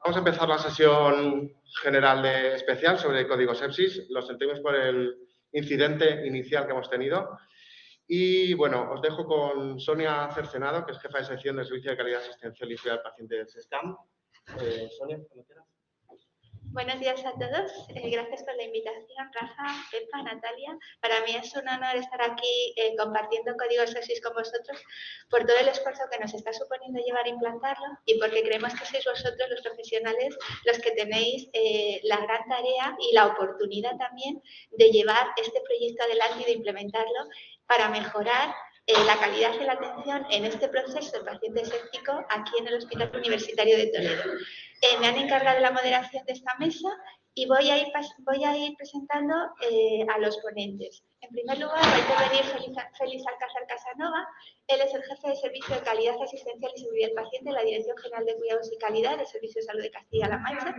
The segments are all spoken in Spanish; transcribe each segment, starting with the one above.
Vamos a empezar la sesión general especial sobre el código sepsis. Lo sentimos por el incidente inicial que hemos tenido. Y bueno, os dejo con Sonia Cercenado, que es jefa de sección del Servicio de Calidad Asistencial y Seguridad al Paciente del SESCAM. Sonia, cuando quieras. Buenos días a todos. Gracias por la invitación, Rafa, Pepa, Natalia. Para mí es un honor estar aquí compartiendo código sepsis con vosotros por todo el esfuerzo que nos está suponiendo llevar a implantarlo y porque creemos que sois vosotros los profesionales los que tenéis la gran tarea y la oportunidad también de llevar este proyecto adelante y de implementarlo para mejorar la calidad de la atención en este proceso de paciente séptico aquí en el Hospital Universitario de Toledo. Me han encargado la moderación de esta mesa y voy a ir presentando a los ponentes. En primer lugar, va a intervenir Félix Alcázar Casanova. Él es el jefe de Servicio de Calidad Asistencial y Seguridad del Paciente de la Dirección General de Cuidados y Calidad del Servicio de Salud de Castilla-La Mancha.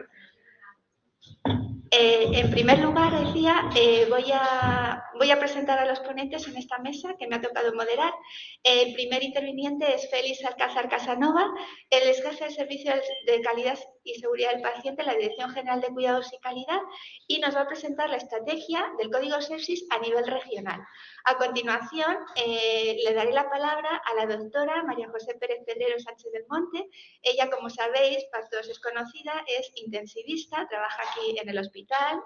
En primer lugar, decía, voy a presentar a los ponentes en esta mesa que me ha tocado moderar. El primer interviniente es Félix Alcázar Casanova. Él es jefe de Servicio de Calidad y Seguridad del Paciente en la Dirección General de Cuidados y Calidad y nos va a presentar la estrategia del código sepsis a nivel regional. A continuación, le daré la palabra a la doctora María José Pérez Pedrero Sánchez del Monte. Ella, como sabéis, para todos es conocida, es intensivista, trabaja aquí en el hospital,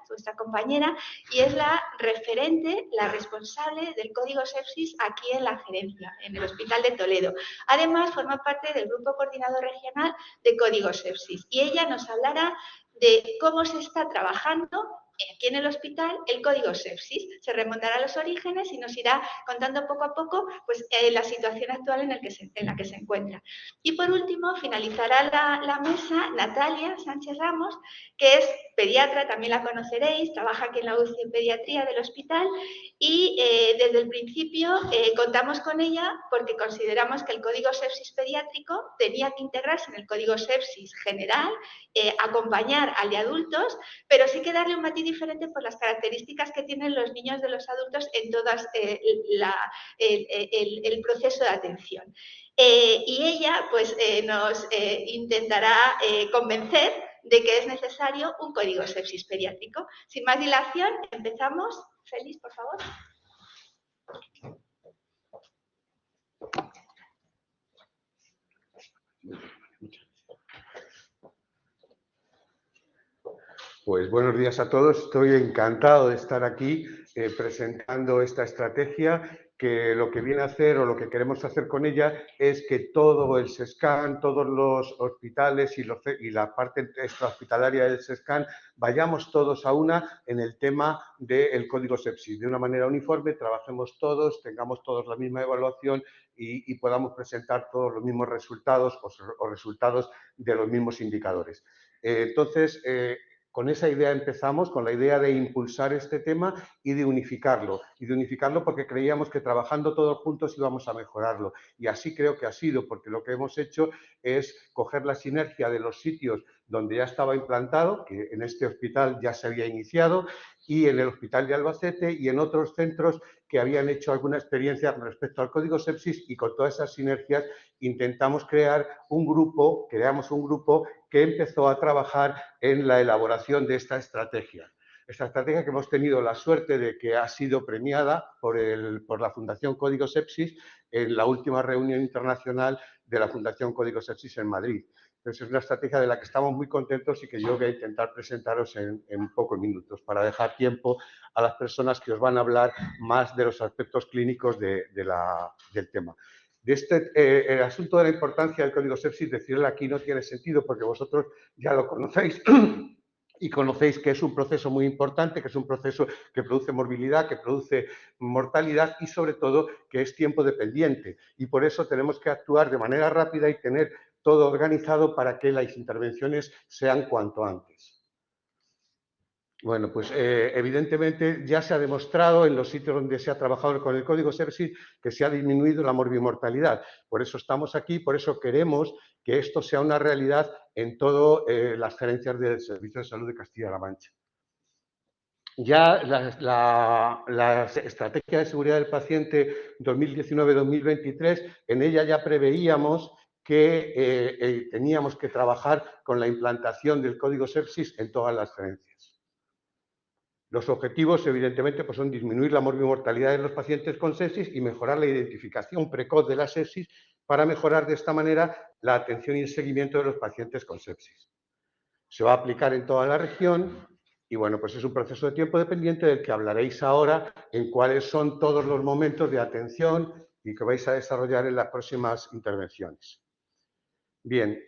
vuestra compañera, y es la referente, la responsable del código sepsis aquí en la gerencia, en el Hospital de Toledo. Además, forma parte del Grupo Coordinador Regional de Código Sepsis y ella nos hablará de cómo se está trabajando aquí en el hospital el código sepsis. Se remontará a los orígenes y nos irá contando poco a poco pues, la situación actual en la que se encuentra. Y por último, finalizará la mesa Natalia Sánchez Ramos, que es pediatra, también la conoceréis, trabaja aquí en la UCI en pediatría del hospital y desde el principio contamos con ella porque consideramos que el código sepsis pediátrico tenía que integrarse en el código sepsis general, acompañar al de adultos, pero sí que darle un matiz diferente por las características que tienen los niños de los adultos en todo el proceso de atención. Y ella pues, nos intentará convencer de que es necesario un código sepsis pediátrico. Sin más dilación, empezamos. Félix, por favor. Pues buenos días a todos. Estoy encantado de estar aquí presentando esta estrategia que lo que viene a hacer o lo que queremos hacer con ella es que todo el SESCAN, todos los hospitales y la parte extrahospitalaria del SESCAN vayamos todos a una en el tema del código sepsis. De una manera uniforme, trabajemos todos, tengamos todos la misma evaluación y podamos presentar todos los mismos resultados o resultados de los mismos indicadores. Entonces, con esa idea empezamos, con la idea de impulsar este tema y de unificarlo. Y de unificarlo porque creíamos que trabajando todos juntos íbamos a mejorarlo. Y así creo que ha sido, porque lo que hemos hecho es coger la sinergia de los sitios donde ya estaba implantado, que en este hospital ya se había iniciado, y en el Hospital de Albacete y en otros centros que habían hecho alguna experiencia con respecto al código sepsis, y con todas esas sinergias intentamos creamos un grupo que empezó a trabajar en la elaboración de esta estrategia. Esta estrategia que hemos tenido la suerte de que ha sido premiada por la Fundación Código Sepsis en la última reunión internacional de la Fundación Código Sepsis en Madrid. Entonces, es una estrategia de la que estamos muy contentos y que yo voy a intentar presentaros en pocos minutos para dejar tiempo a las personas que os van a hablar más de los aspectos clínicos del tema. El asunto de la importancia del código sepsis, decirle aquí no tiene sentido porque vosotros ya lo conocéis y conocéis que es un proceso muy importante, que es un proceso que produce morbilidad, que produce mortalidad y sobre todo que es tiempo dependiente. Y por eso tenemos que actuar de manera rápida y tener todo organizado para que las intervenciones sean cuanto antes. Bueno, pues evidentemente ya se ha demostrado en los sitios donde se ha trabajado con el código sepsis que se ha disminuido la morbimortalidad. Por eso estamos aquí, por eso queremos que esto sea una realidad en todas las gerencias del Servicio de Salud de Castilla-La Mancha. Ya la estrategia de seguridad del paciente 2019-2023, en ella ya preveíamos que teníamos que trabajar con la implantación del código sepsis en todas las gerencias. Los objetivos, evidentemente, pues son disminuir la morbimortalidad de los pacientes con sepsis y mejorar la identificación precoz de la sepsis para mejorar de esta manera la atención y el seguimiento de los pacientes con sepsis. Se va a aplicar en toda la región y, bueno, pues es un proceso de tiempo dependiente del que hablaréis ahora en cuáles son todos los momentos de atención y que vais a desarrollar en las próximas intervenciones. Bien.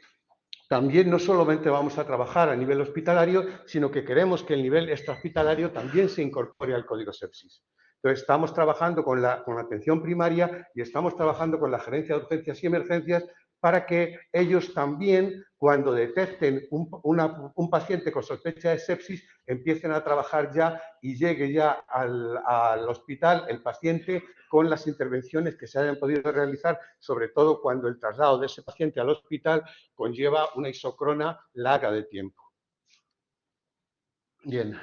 También no solamente vamos a trabajar a nivel hospitalario, sino que queremos que el nivel extrahospitalario también se incorpore al código sepsis. Entonces, estamos trabajando con la atención primaria y estamos trabajando con la gerencia de urgencias y emergencias para que ellos también, cuando detecten un paciente con sospecha de sepsis, empiecen a trabajar ya y llegue ya al hospital el paciente con las intervenciones que se hayan podido realizar, sobre todo cuando el traslado de ese paciente al hospital conlleva una isocrona larga de tiempo. Bien,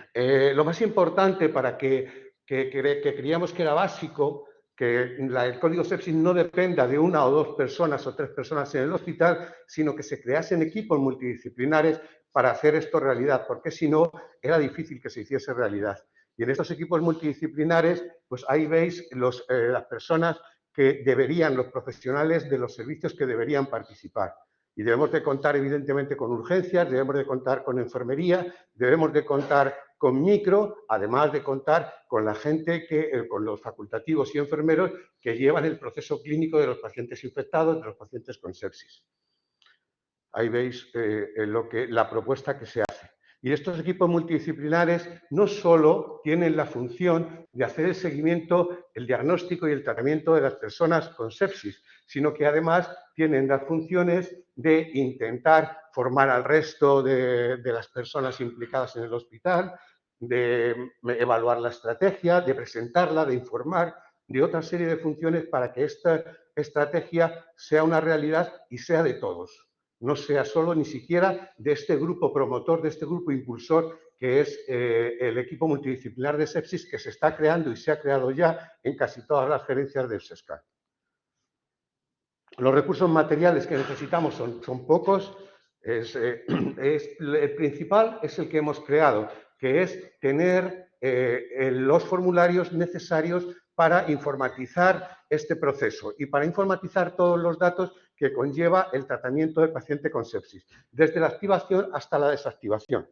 lo más importante para que creíamos que era básico, que el código sepsis no dependa de una o dos personas o tres personas en el hospital, sino que se creasen equipos multidisciplinares para hacer esto realidad, porque si no, era difícil que se hiciese realidad. Y en estos equipos multidisciplinares, pues ahí veis las personas que deberían, los profesionales de los servicios que deberían participar. Y debemos de contar, evidentemente, con urgencias, debemos de contar con enfermería, debemos de contar con micro, además de contar con la gente, con los facultativos y enfermeros que llevan el proceso clínico de los pacientes infectados, de los pacientes con sepsis. Ahí veis la propuesta que se hace. Y estos equipos multidisciplinares no solo tienen la función de hacer el seguimiento, el diagnóstico y el tratamiento de las personas con sepsis, sino que además tienen las funciones de intentar formar al resto de las personas implicadas en el hospital, de evaluar la estrategia, de presentarla, de informar, de otra serie de funciones para que esta estrategia sea una realidad y sea de todos. No sea solo ni siquiera de este grupo promotor, de este grupo impulsor, que es el equipo multidisciplinar de sepsis que se está creando y se ha creado ya en casi todas las gerencias del SESCAR. Los recursos materiales que necesitamos son pocos. El principal es el que hemos creado, que es tener los formularios necesarios para informatizar este proceso y para informatizar todos los datos que conlleva el tratamiento del paciente con sepsis, desde la activación hasta la desactivación.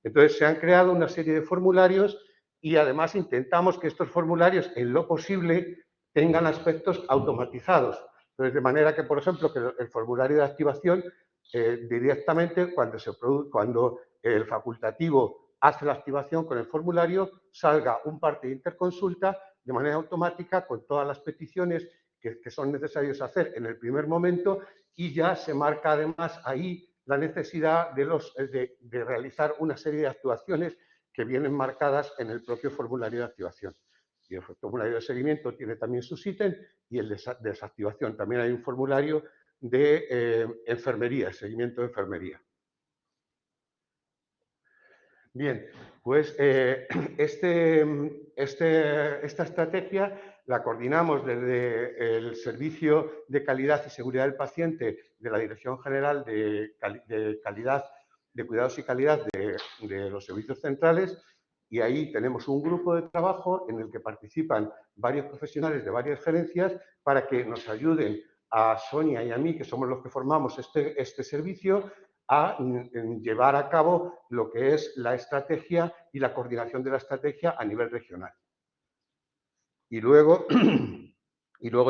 Entonces, se han creado una serie de formularios y además intentamos que estos formularios, en lo posible, tengan aspectos automatizados. Entonces, de manera que, por ejemplo, que el formulario de activación, directamente cuando el facultativo hace la activación con el formulario, salga un parte de interconsulta de manera automática con todas las peticiones que son necesarios hacer en el primer momento y ya se marca además ahí la necesidad de realizar una serie de actuaciones que vienen marcadas en el propio formulario de activación. Y el formulario de seguimiento tiene también sus ítems y el de desactivación. También hay un formulario de enfermería, seguimiento de enfermería. Bien, pues esta estrategia la coordinamos desde el Servicio de Calidad y Seguridad del Paciente de la Dirección General de Cuidados y Calidad de los Servicios Centrales y ahí tenemos un grupo de trabajo en el que participan varios profesionales de varias gerencias para que nos ayuden a Sonia y a mí, que somos los que formamos este servicio, a llevar a cabo lo que es la estrategia y la coordinación de la estrategia a nivel regional. Y luego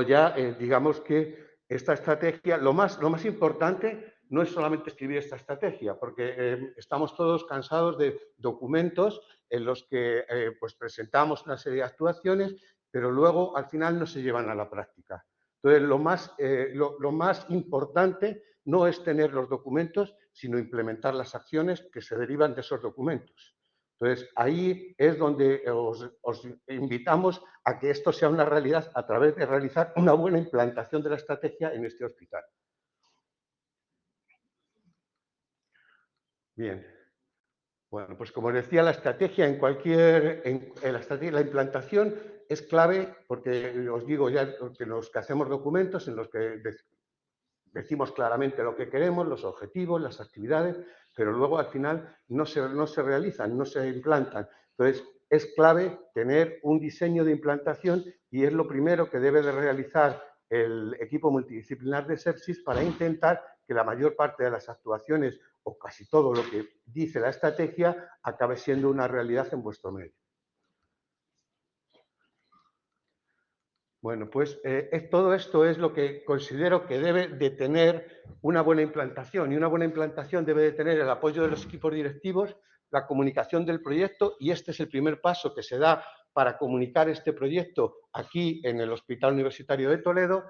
ya, digamos que esta estrategia, lo más importante no es solamente escribir esta estrategia, porque estamos todos cansados de documentos en los que pues presentamos una serie de actuaciones, pero luego al final no se llevan a la práctica. Entonces, lo más importante no es tener los documentos, sino implementar las acciones que se derivan de esos documentos. Entonces, ahí es donde os invitamos a que esto sea una realidad a través de realizar una buena implantación de la estrategia en este hospital. Bien. Bueno, pues como decía, la estrategia la implantación es clave porque os digo ya que los que hacemos documentos en los que decimos claramente lo que queremos, los objetivos, las actividades, pero luego al final no se realizan, no se implantan. Entonces, es clave tener un diseño de implantación y es lo primero que debe de realizar el equipo multidisciplinar de sepsis para intentar que la mayor parte de las actuaciones o casi todo lo que dice la estrategia acabe siendo una realidad en vuestro medio. Bueno, pues todo esto es lo que considero que debe de tener una buena implantación, y una buena implantación debe de tener el apoyo de los equipos directivos, la comunicación del proyecto, y este es el primer paso que se da para comunicar este proyecto aquí en el Hospital Universitario de Toledo,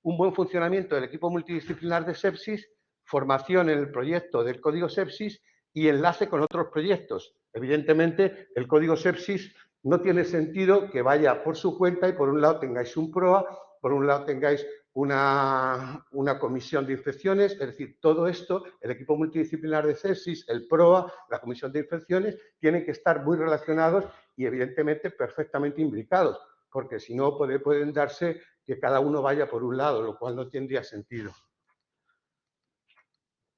un buen funcionamiento del equipo multidisciplinar de sepsis, formación en el proyecto del Código Sepsis y enlace con otros proyectos. Evidentemente, el Código Sepsis no tiene sentido que vaya por su cuenta y por un lado tengáis un PROA, por un lado tengáis una comisión de infecciones, es decir, todo esto, el equipo multidisciplinar de sepsis, el PROA, la comisión de infecciones, tienen que estar muy relacionados y evidentemente perfectamente imbricados, porque si no pueden darse que cada uno vaya por un lado, lo cual no tendría sentido.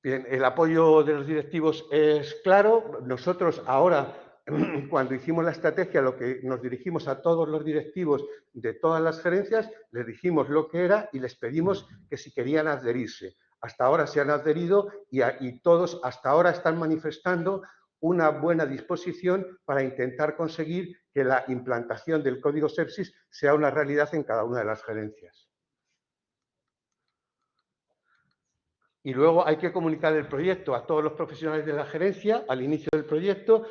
Bien, el apoyo de los directivos es claro. Nosotros ahora, cuando hicimos la estrategia, lo que nos dirigimos a todos los directivos de todas las gerencias, les dijimos lo que era y les pedimos que si querían adherirse. Hasta ahora se han adherido y todos hasta ahora están manifestando una buena disposición para intentar conseguir que la implantación del Código Sepsis sea una realidad en cada una de las gerencias. Y luego hay que comunicar el proyecto a todos los profesionales de la gerencia al inicio del proyecto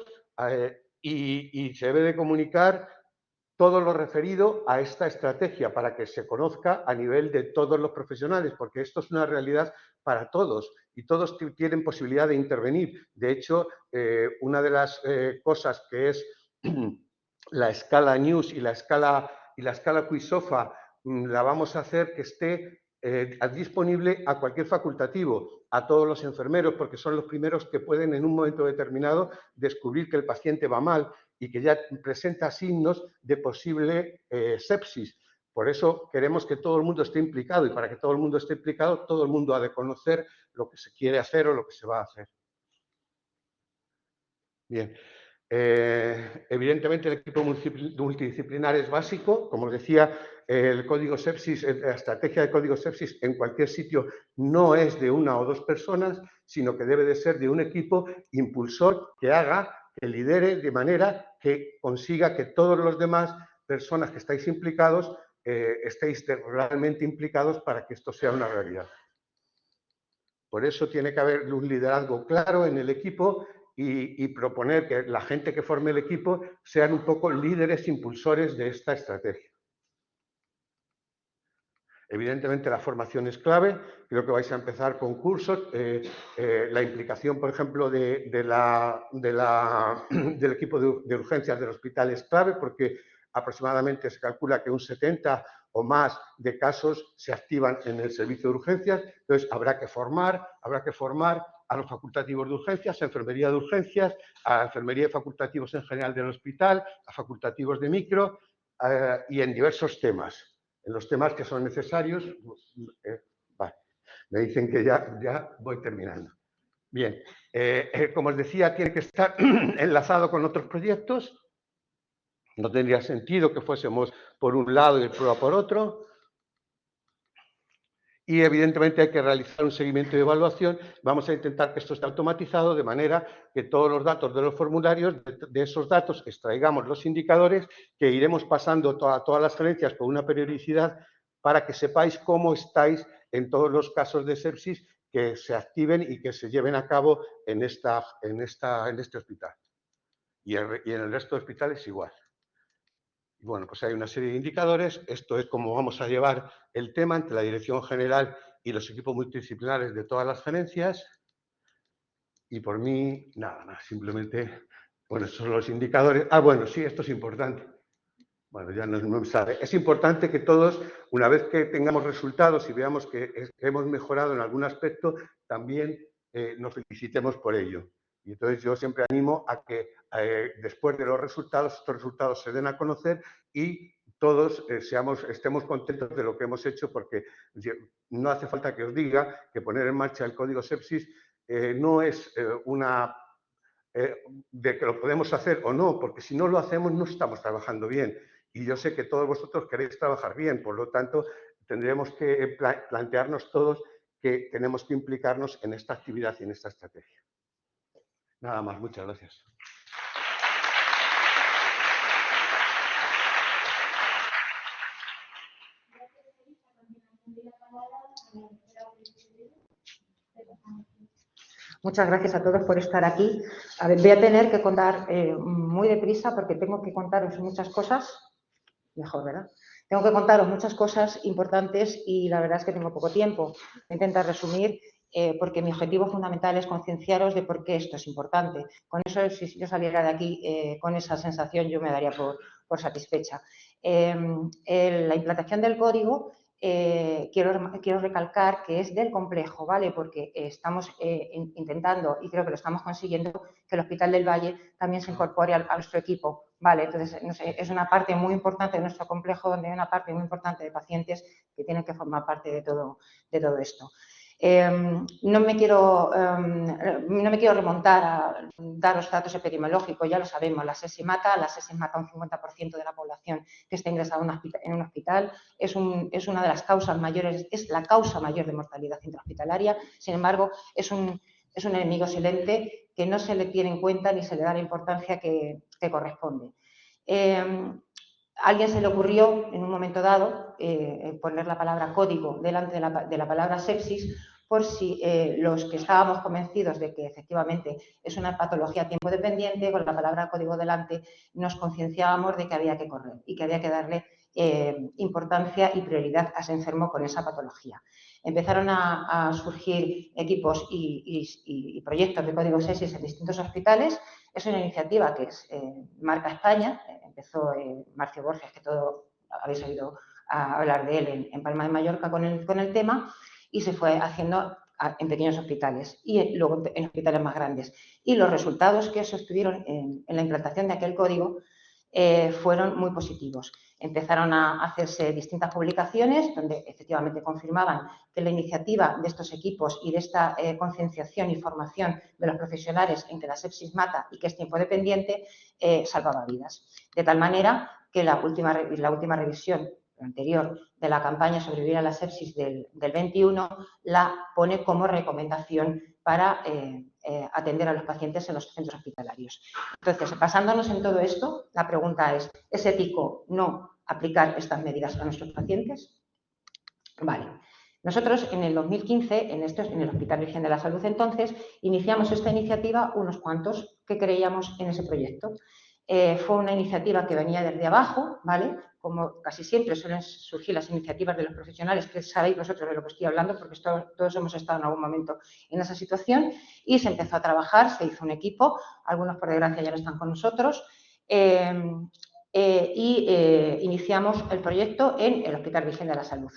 y se debe de comunicar todo lo referido a esta estrategia para que se conozca a nivel de todos los profesionales, porque esto es una realidad para todos y todos tienen posibilidad de intervenir. De hecho, una de las cosas que es la escala News y la escala Quisofa, la vamos a hacer que esté disponible a cualquier facultativo, a todos los enfermeros, porque son los primeros que pueden en un momento determinado descubrir que el paciente va mal y que ya presenta signos de posible sepsis. Por eso queremos que todo el mundo esté implicado y para que todo el mundo esté implicado, todo el mundo ha de conocer lo que se quiere hacer o lo que se va a hacer. Bien. Evidentemente el equipo multidisciplinar es básico. Como os decía, el Código Sepsis, la estrategia de Código Sepsis en cualquier sitio no es de una o dos personas, sino que debe de ser de un equipo impulsor que haga, que lidere de manera que consiga que todos los demás personas que estáis implicados estéis realmente implicados para que esto sea una realidad. Por eso tiene que haber un liderazgo claro en el equipo y proponer que la gente que forme el equipo sean un poco líderes impulsores de esta estrategia. Evidentemente la formación es clave, creo que vais a empezar con cursos, la implicación, por ejemplo, del equipo de urgencias del hospital es clave porque aproximadamente se calcula que un 70 o más de casos se activan en el servicio de urgencias, entonces habrá que formar a los facultativos de urgencias, a enfermería de urgencias, a enfermería de facultativos en general del hospital, a facultativos de micro y en diversos temas. En los temas que son necesarios, vale, me dicen que ya voy terminando. Bien, como os decía, tiene que estar enlazado con otros proyectos. No tendría sentido que fuésemos por un lado y el PROA por otro. Y evidentemente hay que realizar un seguimiento y evaluación. Vamos a intentar que esto esté automatizado de manera que todos los datos de los formularios, de esos datos extraigamos los indicadores que iremos pasando a todas las gerencias con una periodicidad para que sepáis cómo estáis en todos los casos de sepsis que se activen y que se lleven a cabo en este hospital. Y en el resto de hospitales igual. Bueno, pues hay una serie de indicadores. Esto es cómo vamos a llevar el tema entre la dirección general y los equipos multidisciplinares de todas las gerencias. Y por mí, nada más. Simplemente, bueno, estos son los indicadores. Ah, bueno, sí, esto es importante. Bueno, ya no sabe. Es importante que todos, una vez que tengamos resultados y veamos que hemos mejorado en algún aspecto, también nos felicitemos por ello. Y entonces yo siempre animo a que después de los resultados, estos resultados se den a conocer y todos estemos contentos de lo que hemos hecho, porque no hace falta que os diga que poner en marcha el código sepsis no es de que lo podemos hacer o no, porque si no lo hacemos no estamos trabajando bien. Y yo sé que todos vosotros queréis trabajar bien, por lo tanto, tendremos que plantearnos todos que tenemos que implicarnos en esta actividad y en esta estrategia. Nada más, muchas gracias. Muchas gracias a todos por estar aquí. A ver, voy a tener que contar muy deprisa porque tengo que contaros muchas cosas. Mejor, ¿verdad? Tengo que contaros muchas cosas importantes y la verdad es que tengo poco tiempo. Voy a intentar resumir porque mi objetivo fundamental es concienciaros de por qué esto es importante. Con eso, si yo saliera de aquí con esa sensación, yo me daría por satisfecha. La implantación del código quiero recalcar que es del complejo, ¿vale? Porque estamos intentando, y creo que lo estamos consiguiendo, que el Hospital del Valle también se incorpore a nuestro equipo, ¿vale? Entonces, no sé, es una parte muy importante de nuestro complejo, donde hay una parte muy importante de pacientes que tienen que formar parte de todo esto. No me quiero remontar a daros datos epidemiológicos, ya lo sabemos, la sepsis mata un 50% de la población que está ingresada en un hospital, es una de las causas mayores, es la causa mayor de mortalidad intrahospitalaria, sin embargo, es un enemigo silente que no se le tiene en cuenta ni se le da la importancia que corresponde. A alguien se le ocurrió en un momento dado poner la palabra código delante de la palabra sepsis por si los que estábamos convencidos de que efectivamente es una patología tiempo dependiente, con la palabra código delante nos concienciábamos de que había que correr y que había que darle importancia y prioridad a ese enfermo con esa patología. Empezaron a surgir equipos y proyectos de código sepsis en distintos hospitales. Es una iniciativa que es marca España, empezó Marcio Borges, que todos habéis oído hablar de él en Palma de Mallorca con el tema, y se fue haciendo en pequeños hospitales y luego en hospitales más grandes. Y los resultados que se obtuvieron en la implantación de aquel código fueron muy positivos. Empezaron a hacerse distintas publicaciones donde efectivamente confirmaban que la iniciativa de estos equipos y de esta concienciación y formación de los profesionales en que la sepsis mata y que es tiempo dependiente salvaba vidas. De tal manera que la última revisión anterior de la campaña Sobrevivir a la sepsis del 21 la pone como recomendación para atender a los pacientes en los centros hospitalarios. Entonces, basándonos en todo esto, la pregunta ¿es ético no aplicar estas medidas a nuestros pacientes? Vale. Nosotros en el 2015, en el Hospital Virgen de la Salud entonces, iniciamos esta iniciativa unos cuantos que creíamos en ese proyecto. Fue una iniciativa que venía desde abajo, ¿vale? Como casi siempre suelen surgir las iniciativas de los profesionales, que sabéis vosotros de lo que estoy hablando, porque todos hemos estado en algún momento en esa situación, y se empezó a trabajar, se hizo un equipo, algunos por desgracia ya no están con nosotros, iniciamos el proyecto en el Hospital Virgen de la Salud.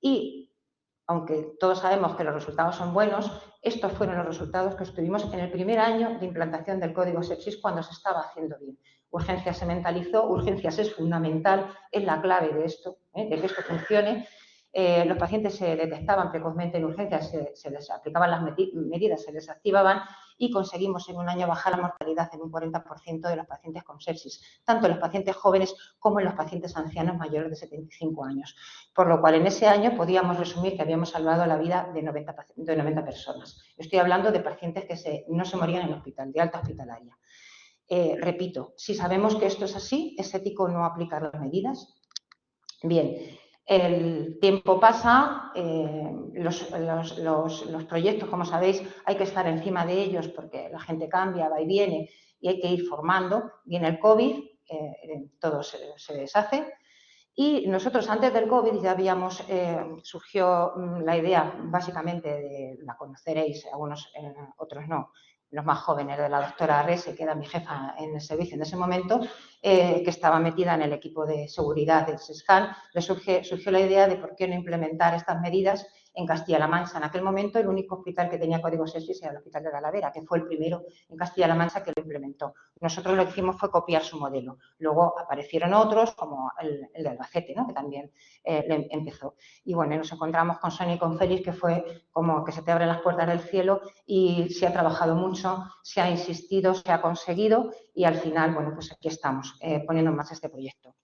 Y aunque todos sabemos que los resultados son buenos, estos fueron los resultados que obtuvimos en el primer año de implantación del código sepsis cuando se estaba haciendo bien. Urgencias se mentalizó, urgencias es fundamental, es la clave de esto, de que esto funcione. Los pacientes se detectaban precozmente en urgencias, se les aplicaban las medidas, se les activaban y conseguimos en un año bajar la mortalidad en un 40% de los pacientes con sepsis, tanto en los pacientes jóvenes como en los pacientes ancianos mayores de 75 años. Por lo cual, en ese año podíamos resumir que habíamos salvado la vida de 90 personas. Estoy hablando de pacientes que no se morían en el hospital, de alta hospitalaria. Repito, si sabemos que esto es así, ¿es ético no aplicar las medidas? Bien. El tiempo pasa, los proyectos, como sabéis, hay que estar encima de ellos porque la gente cambia, va y viene y hay que ir formando. Viene el COVID, todo se deshace. Y nosotros antes del COVID ya surgió la idea, básicamente, la conoceréis, algunos, otros no, los más jóvenes, de la doctora Arrese, que era mi jefa en el servicio en ese momento, que estaba metida en el equipo de seguridad del SESCAN, le surgió la idea de por qué no implementar estas medidas en Castilla-La Mancha. En aquel momento el único hospital que tenía código sepsis era el Hospital de Talavera, que fue el primero en Castilla-La Mancha que lo implementó. Nosotros lo que hicimos fue copiar su modelo. Luego aparecieron otros, como el de Albacete, ¿no?, que también empezó. Y bueno, nos encontramos con Sonia y con Félix, que fue como que se te abren las puertas del cielo, y se ha trabajado mucho, se ha insistido, se ha conseguido y al final, bueno, pues aquí estamos poniendo en marcha este proyecto.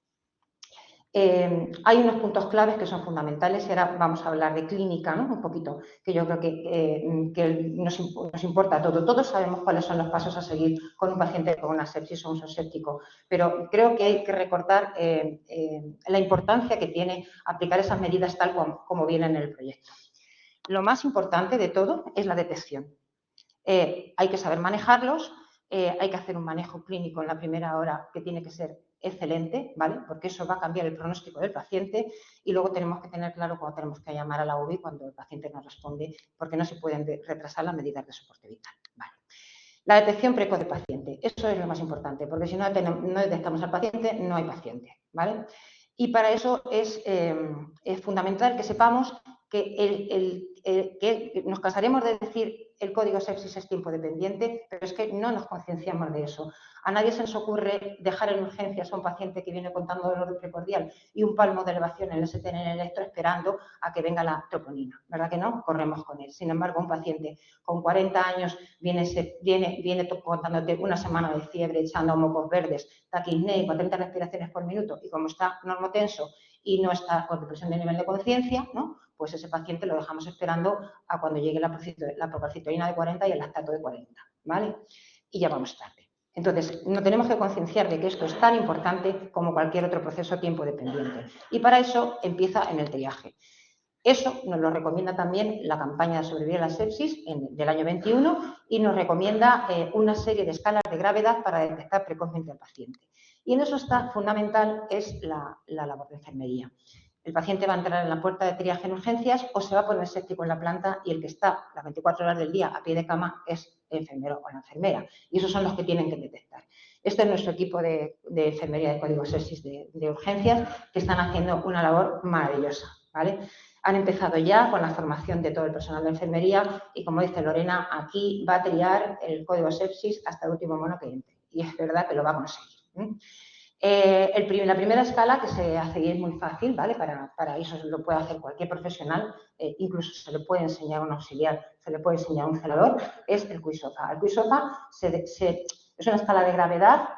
Hay unos puntos claves que son fundamentales y ahora vamos a hablar de clínica, ¿no?, un poquito, que yo creo que nos importa todo. Todos sabemos cuáles son los pasos a seguir con un paciente con una sepsis o un uso séptico, pero creo que hay que recortar la importancia que tiene aplicar esas medidas tal como vienen en el proyecto. Lo más importante de todo es la detección. Hay que saber manejarlos, hay que hacer un manejo clínico en la primera hora que tiene que ser excelente, ¿vale?, porque eso va a cambiar el pronóstico del paciente, y luego tenemos que tener claro cuándo tenemos que llamar a la UBI cuando el paciente no responde, porque no se pueden retrasar las medidas de soporte vital, ¿vale? La detección precoz del paciente, eso es lo más importante, porque si no detectamos al paciente, no hay paciente, ¿vale? Y para eso es fundamental que sepamos que nos cansaremos de decir el código sepsis es tiempo dependiente, pero es que no nos concienciamos de eso. A nadie se nos ocurre dejar en urgencias a un paciente que viene contando dolor precordial y un palmo de elevación en el ST en el electro esperando a que venga la troponina, ¿verdad que no? Corremos con él. Sin embargo, un paciente con 40 años viene contándote una semana de fiebre, echando mocos verdes, taquipnea, 30 respiraciones por minuto, y como está normotenso y no está con depresión de nivel de conciencia, ¿no?, pues ese paciente lo dejamos esperando a cuando llegue la procalcitoína de 40 y el lactato de 40, ¿vale? Y ya vamos tarde. Entonces, nos tenemos que concienciar de que esto es tan importante como cualquier otro proceso tiempo dependiente. Y para eso empieza en el triaje. Eso nos lo recomienda también la campaña de sobrevivir a la sepsis del año 21 y nos recomienda una serie de escalas de gravedad para detectar precozmente al paciente. Y en eso está fundamental es la labor de enfermería. El paciente va a entrar en la puerta de triaje en urgencias o se va a poner séptico en la planta y el que está las 24 horas del día a pie de cama es el enfermero o la enfermera. Y esos son los que tienen que detectar. Este es nuestro equipo de enfermería de código sepsis de urgencias, que están haciendo una labor maravillosa, ¿vale? Han empezado ya con la formación de todo el personal de enfermería y, como dice Lorena, aquí va a triar el código sepsis hasta el último mono que entre. Y es verdad que lo va a conseguir. La primera escala que se hace y es muy fácil, ¿vale? Para eso lo puede hacer cualquier profesional, incluso se le puede enseñar a un auxiliar, se le puede enseñar a un celador, es el QI-SOFA. El QI-SOFA es una escala de gravedad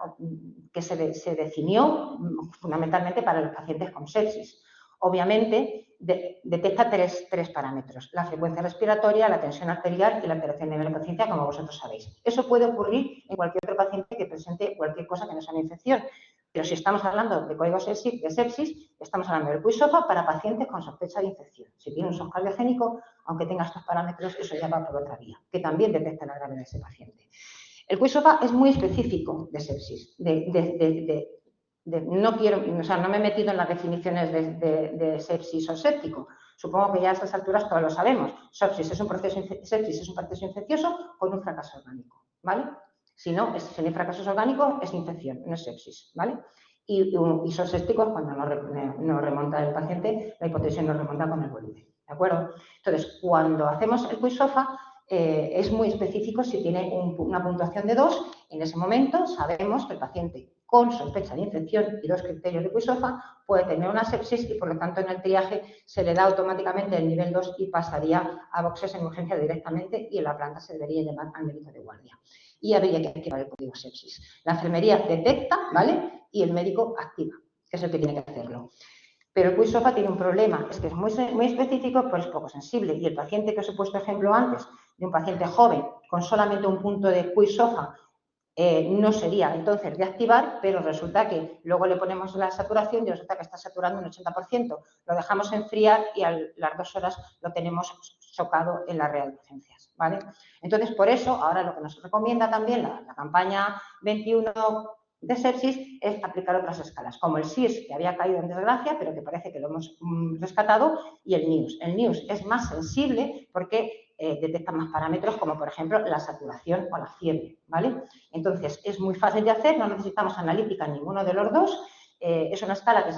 que se definió fundamentalmente para los pacientes con sepsis. Obviamente, detecta tres parámetros: la frecuencia respiratoria, la tensión arterial y la alteración de nivel de conciencia, como vosotros sabéis. Eso puede ocurrir en cualquier otro paciente que presente cualquier cosa que no sea una infección. Pero si estamos hablando de código de sepsis, estamos hablando del QI-SOFA para pacientes con sospecha de infección. Si tiene un shock cardiogénico, aunque tenga estos parámetros, eso ya va por otra vía, que también detecta la gravedad de ese paciente. El QI-SOFA es muy específico de sepsis, no me he metido en las definiciones de sepsis o séptico. Supongo que ya a estas alturas todos lo sabemos. Sepsis es un proceso infeccioso con un fracaso orgánico, ¿vale? Si no hay fracasos orgánicos, es infección, no es sepsis, ¿vale? Y son sépticos cuando no remonta el paciente, la hipotensión no remonta con el volumen, ¿de acuerdo? Entonces, cuando hacemos el QI-SOFA, es muy específico. Si tiene una puntuación de 2, en ese momento sabemos que el paciente con sospecha de infección y 2 criterios de QI-SOFA puede tener una sepsis y, por lo tanto, en el triaje se le da automáticamente el nivel 2 y pasaría a boxes en urgencia directamente, y en la planta se debería llamar al médico de guardia. Y habría que activar el código sepsis. La enfermería detecta, ¿vale?, y el médico activa, que es el que tiene que hacerlo. Pero el QI-SOFA tiene un problema, es que es muy específico, pero es poco sensible. Y el paciente que os he puesto ejemplo antes, de un paciente joven con solamente un punto de QI-SOFA, no sería entonces de activar, pero resulta que luego le ponemos la saturación y resulta que está saturando un 80%. Lo dejamos enfriar y a las 2 horas lo tenemos chocado en la red de urgencias, ¿vale? Entonces, por eso, ahora lo que nos recomienda también la campaña 21 de sepsis es aplicar otras escalas, como el SIRS, que había caído en desgracia, pero que parece que lo hemos rescatado, y el NIUS. El NIUS es más sensible porque detecta más parámetros como, por ejemplo, la saturación o la fiebre, ¿vale? Entonces, es muy fácil de hacer, no necesitamos analítica en ninguno de los dos. Es una escala que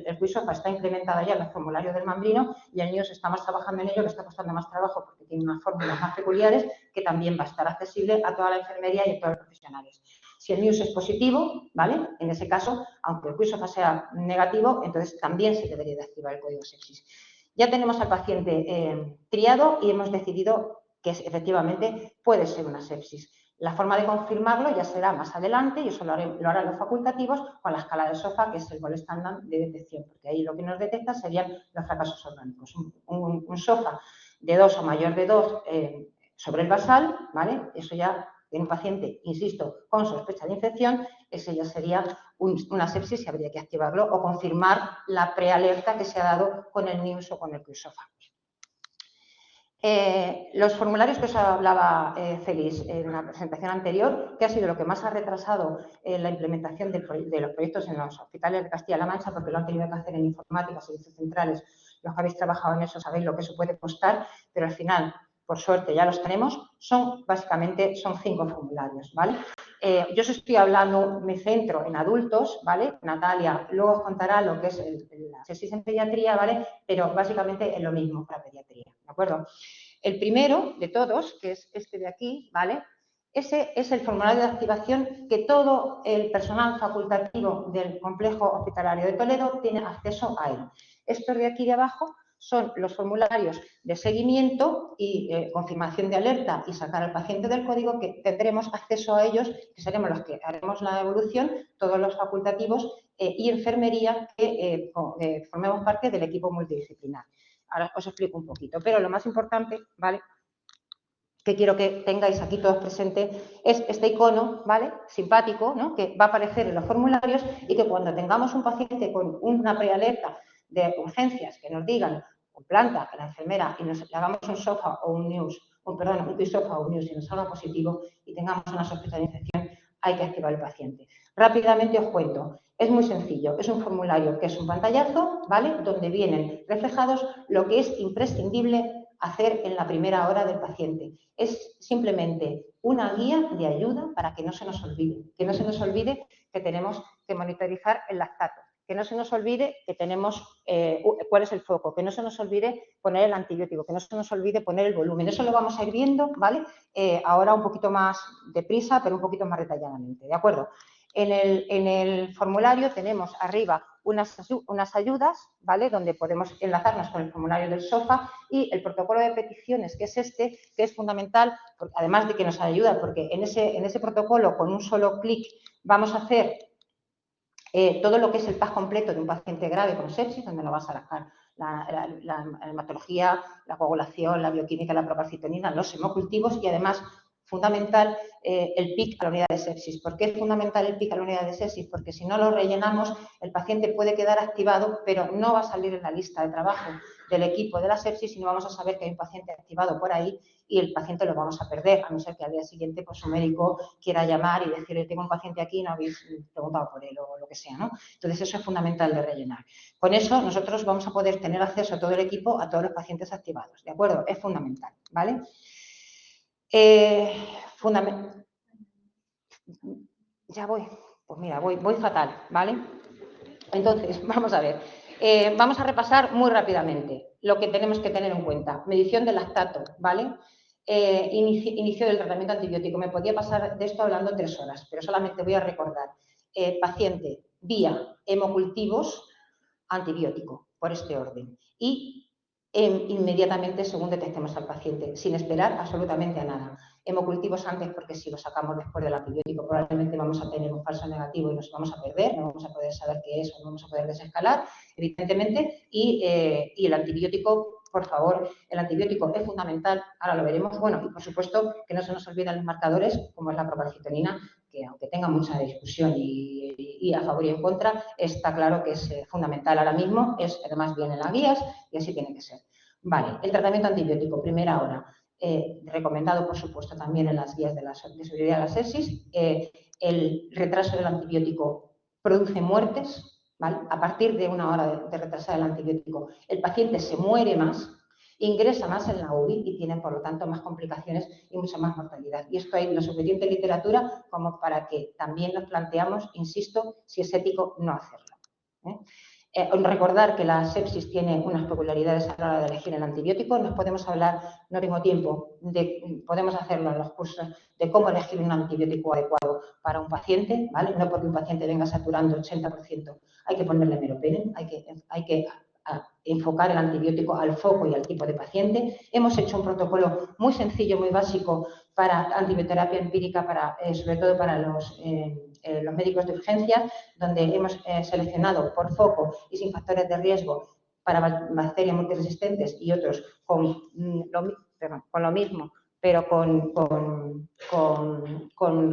el QISOFA está implementada ya en los formularios del Mambrino y el NIOS estamos trabajando en ello, que está costando más trabajo porque tiene unas fórmulas más peculiares que también va a estar accesible a toda la enfermería y a todos los profesionales. Si el NIOS es positivo, ¿vale? En ese caso, aunque el QISOFA sea negativo, entonces también se debería de activar el código sepsis. Ya tenemos al paciente triado y hemos decidido que efectivamente puede ser una sepsis. La forma de confirmarlo ya será más adelante y eso lo harán los facultativos con la escala de SOFA, que es el gol estándar de detección, porque ahí lo que nos detecta serían los fracasos orgánicos. Un SOFA de 2 o mayor de 2 sobre el basal, ¿vale? Eso ya en un paciente, insisto, con sospecha de infección, ese ya sería una sepsis y habría que activarlo o confirmar la prealerta que se ha dado con el NIOS o con el QISOFA. Los formularios que os hablaba Félix en la presentación anterior, que ha sido lo que más ha retrasado la implementación de los proyectos en los hospitales de Castilla-La Mancha, porque lo han tenido que hacer en informática, servicios centrales, los que habéis trabajado en eso sabéis lo que eso puede costar, pero al final, por suerte, ya los tenemos, básicamente son 5 formularios, ¿vale? Yo os estoy hablando, me centro en adultos, ¿vale? Natalia luego os contará lo que es la sepsis en pediatría, ¿vale? Pero básicamente es lo mismo para pediatría, ¿de acuerdo? El primero de todos, que es este de aquí, ¿vale? Ese es el formulario de activación que todo el personal facultativo del complejo hospitalario de Toledo tiene acceso a él. Estos de aquí de abajo son los formularios de seguimiento y confirmación de alerta y sacar al paciente del código, que tendremos acceso a ellos, que seremos los que haremos la evolución, todos los facultativos y enfermería que formemos parte del equipo multidisciplinar. Ahora os explico un poquito, pero lo más importante, ¿vale?, que quiero que tengáis aquí todos presentes, es este icono, ¿vale?, simpático, ¿no?, que va a aparecer en los formularios y que cuando tengamos un paciente con una prealerta de urgencias que nos digan, con planta a la enfermera, y nos hagamos un SOFA o un NIOS, un QISOFA o un NIOS y nos salga positivo y tengamos una sospecha de infección, hay que activar el paciente. Rápidamente os cuento. Es muy sencillo, es un formulario que es un pantallazo, ¿vale?, donde vienen reflejados lo que es imprescindible hacer en la primera hora del paciente. Es simplemente una guía de ayuda para que no se nos olvide, que tenemos que monitorizar el lactato, que no se nos olvide que tenemos cuál es el foco, que no se nos olvide poner el antibiótico, que no se nos olvide poner el volumen. Eso lo vamos a ir viendo, ¿vale?, ahora un poquito más deprisa, pero un poquito más detalladamente, ¿de acuerdo? En el formulario tenemos arriba unas ayudas, ¿vale?, donde podemos enlazarnos con el formulario del SOFA y el protocolo de peticiones, que es este, que es fundamental, porque, además de que nos ayuda, porque en ese protocolo, con un solo clic, vamos a hacer todo lo que es el PAS completo de un paciente grave con sepsis, donde nos va a sacar la hematología, la coagulación, la bioquímica, la procalcitonina, los hemocultivos y, además, fundamental el PIC a la unidad de sepsis. ¿Por qué es fundamental el PIC a la unidad de sepsis? Porque si no lo rellenamos, el paciente puede quedar activado, pero no va a salir en la lista de trabajo del equipo de la sepsis y no vamos a saber que hay un paciente activado por ahí y el paciente lo vamos a perder, a no ser que al día siguiente pues, su médico quiera llamar y decirle, tengo un paciente aquí y no habéis preguntado por él o lo que sea, ¿no? Entonces, eso es fundamental de rellenar. Con eso, nosotros vamos a poder tener acceso a todo el equipo, a todos los pacientes activados, ¿de acuerdo? Es fundamental, ¿vale? Ya voy, pues mira, voy fatal, ¿vale? Entonces, vamos a ver. Vamos a repasar muy rápidamente lo que tenemos que tener en cuenta. Medición del lactato, ¿vale? Inicio del tratamiento antibiótico. Me podía pasar de esto hablando 3 horas, pero solamente voy a recordar. Paciente, vía hemocultivos, antibiótico, por este orden. Y inmediatamente según detectemos al paciente, sin esperar absolutamente a nada. Hemocultivos antes, porque si lo sacamos después del antibiótico probablemente vamos a tener un falso negativo y nos vamos a perder, no vamos a poder saber qué es o no vamos a poder desescalar, evidentemente, y el antibiótico, por favor, el antibiótico es fundamental, ahora lo veremos, bueno, y por supuesto que no se nos olviden los marcadores, como es la procalcitonina, que aunque tenga mucha discusión y a favor y en contra, está claro que es fundamental ahora mismo, es además viene en las guías y así tiene que ser. Vale, el tratamiento antibiótico, primera hora, recomendado por supuesto también en las guías de seguridad de la sepsis. El retraso del antibiótico produce muertes, ¿vale? A partir de 1 hora de retrasar el antibiótico, el paciente se muere más. ingresa más en la UBI y tiene, por lo tanto, más complicaciones y mucha más mortalidad. Y esto hay la suficiente literatura como para que también nos planteamos, insisto, si es ético no hacerlo. Recordar que la sepsis tiene unas peculiaridades a la hora de elegir el antibiótico. Nos podemos hablar, no tengo tiempo, podemos hacerlo en los cursos de cómo elegir un antibiótico adecuado para un paciente, ¿vale? No porque un paciente venga saturando el 80%, hay que ponerle meropenem, hay que enfocar el antibiótico al foco y al tipo de paciente. Hemos hecho un protocolo muy sencillo, muy básico para antibioterapia empírica, sobre todo para los médicos de urgencias, donde hemos seleccionado por foco y sin factores de riesgo para bacterias multiresistentes y otros con lo mismo, pero con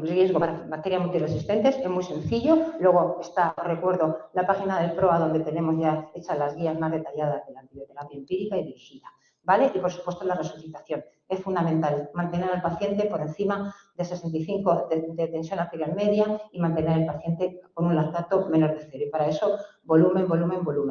riesgo para bacterias multiresistentes. Es muy sencillo. Luego está, recuerdo, la página del PROA, donde tenemos ya hechas las guías más detalladas de la antibioterapia empírica y dirigida, ¿vale? Y, por supuesto, la resucitación. Es fundamental mantener al paciente por encima de 65 de tensión arterial media y mantener al paciente con un lactato menor de 0. Y para eso, volumen,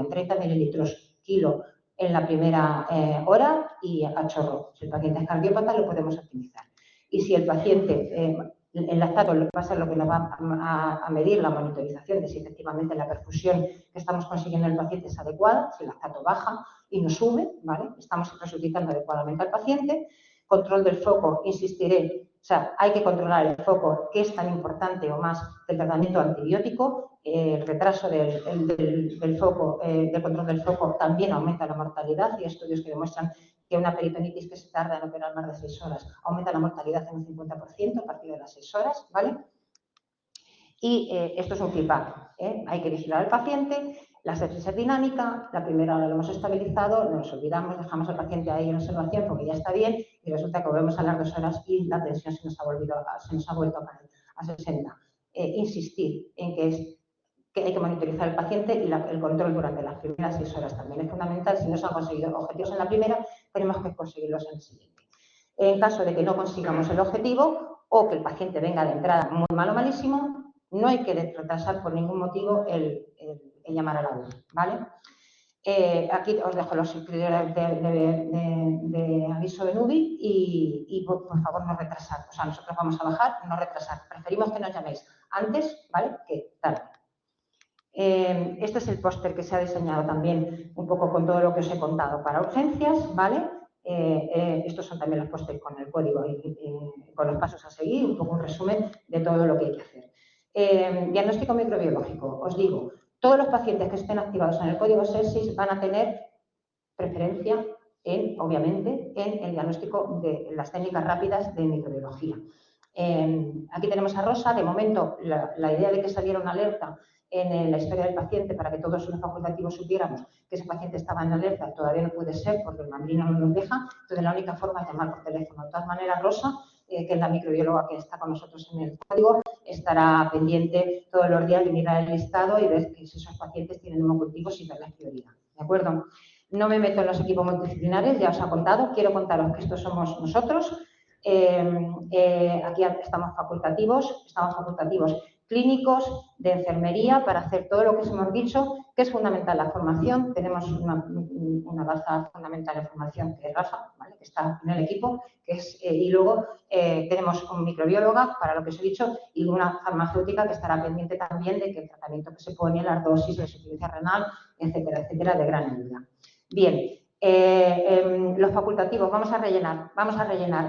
30 mililitros kilo en la primera hora y a chorro. Si el paciente es cardiópata, lo podemos optimizar. Y si el paciente, el lactato va a ser lo que nos va a medir la monitorización de si efectivamente la perfusión que estamos consiguiendo en el paciente es adecuada, si el lactato baja y no sube, ¿vale? Estamos resucitando adecuadamente al paciente. Control del foco, insistiré, o sea, hay que controlar el foco, que es tan importante o más que el tratamiento antibiótico. El retraso del foco, del control del foco, también aumenta la mortalidad. Y estudios que demuestran que una peritonitis que se tarda en operar más de 6 horas aumenta la mortalidad en un 50% a partir de las 6 horas, ¿vale? Y esto es un feedback, ¿eh? Hay que vigilar al paciente. La sepsis es dinámica, la primera hora lo hemos estabilizado, nos olvidamos, dejamos al paciente ahí en observación porque ya está bien y resulta que volvemos a las 2 horas y la tensión se nos ha vuelto a 60. Insistir en que hay que monitorizar al paciente y el control durante las primeras 6 horas también es fundamental. Si no se han conseguido objetivos en la primera, tenemos que conseguirlos en el siguiente. En caso de que no consigamos el objetivo o que el paciente venga de entrada muy mal o malísimo, no hay que retrasar por ningún motivo el llamar a la UBI, ¿vale? Aquí os dejo los criterios de aviso de UBI y por favor no retrasar. O sea, nosotros vamos a bajar, no retrasar. Preferimos que nos llaméis antes, ¿vale?, que tarde. Este es el póster que se ha diseñado también un poco con todo lo que os he contado para urgencias, ¿vale? Estos son también los pósteres con el código y con los pasos a seguir, un poco un resumen de todo lo que hay que hacer. Diagnóstico microbiológico. Os digo, todos los pacientes que estén activados en el código sepsis van a tener preferencia, obviamente, en el diagnóstico de las técnicas rápidas de microbiología. Aquí tenemos a Rosa. De momento, la idea de que saliera una alerta en la historia del paciente para que todos los facultativos supiéramos que ese paciente estaba en alerta todavía no puede ser porque el mambrino no nos deja. Entonces, la única forma es llamar por teléfono. De todas maneras, Rosa, que es la microbióloga que está con nosotros en el código, estará pendiente todos los días de mirar el listado y ver que si esos pacientes tienen hemocultivos y darles prioridad. ¿De acuerdo? No me meto en los equipos multidisciplinares, ya os he contado. Quiero contaros que estos somos nosotros. Aquí estamos facultativos clínicos, de enfermería, para hacer todo lo que os hemos dicho, que es fundamental la formación. Tenemos una baza fundamental de formación, que es Rafa, ¿vale?, que está en el equipo, y luego tenemos un microbióloga, para lo que os he dicho, y una farmacéutica que estará pendiente también de que el tratamiento que se pone, las dosis, la insuficiencia renal, etcétera, etcétera, de gran ayuda. Bien. Los facultativos, vamos a rellenar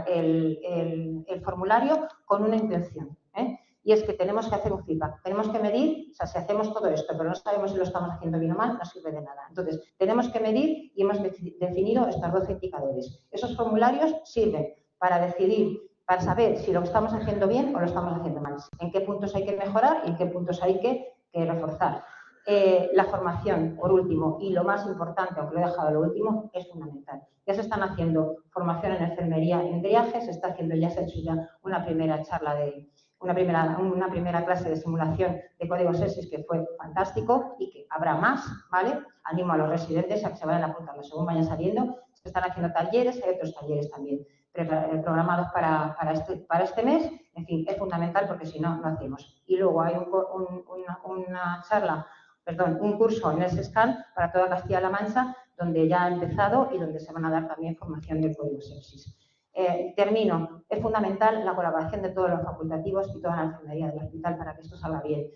el formulario con una intención, ¿eh? Y es que tenemos que hacer un feedback, tenemos que medir. O sea, si hacemos todo esto pero no sabemos si lo estamos haciendo bien o mal, no sirve de nada. Entonces, tenemos que medir y hemos definido estos 12 indicadores. Esos formularios sirven para decidir, para saber si lo estamos haciendo bien o lo estamos haciendo mal, en qué puntos hay que mejorar y en qué puntos hay que reforzar. La formación, por último, y lo más importante, aunque lo he dejado a lo último, es fundamental. Ya se están haciendo formación en enfermería en triaje, se ha hecho ya una primera charla una primera clase de simulación de código sepsis, que fue fantástico, y que habrá más, ¿vale? Animo a los residentes a que se vayan apuntando según vayan saliendo. Se están haciendo talleres, hay otros talleres también programados para este mes. En fin, es fundamental porque si no, no hacemos. Y luego hay un curso en el SESCAN para toda Castilla-La Mancha, donde ya ha empezado y donde se van a dar también formación del código sepsis. Termino. Es fundamental la colaboración de todos los facultativos y toda la enfermería del hospital para que esto salga bien.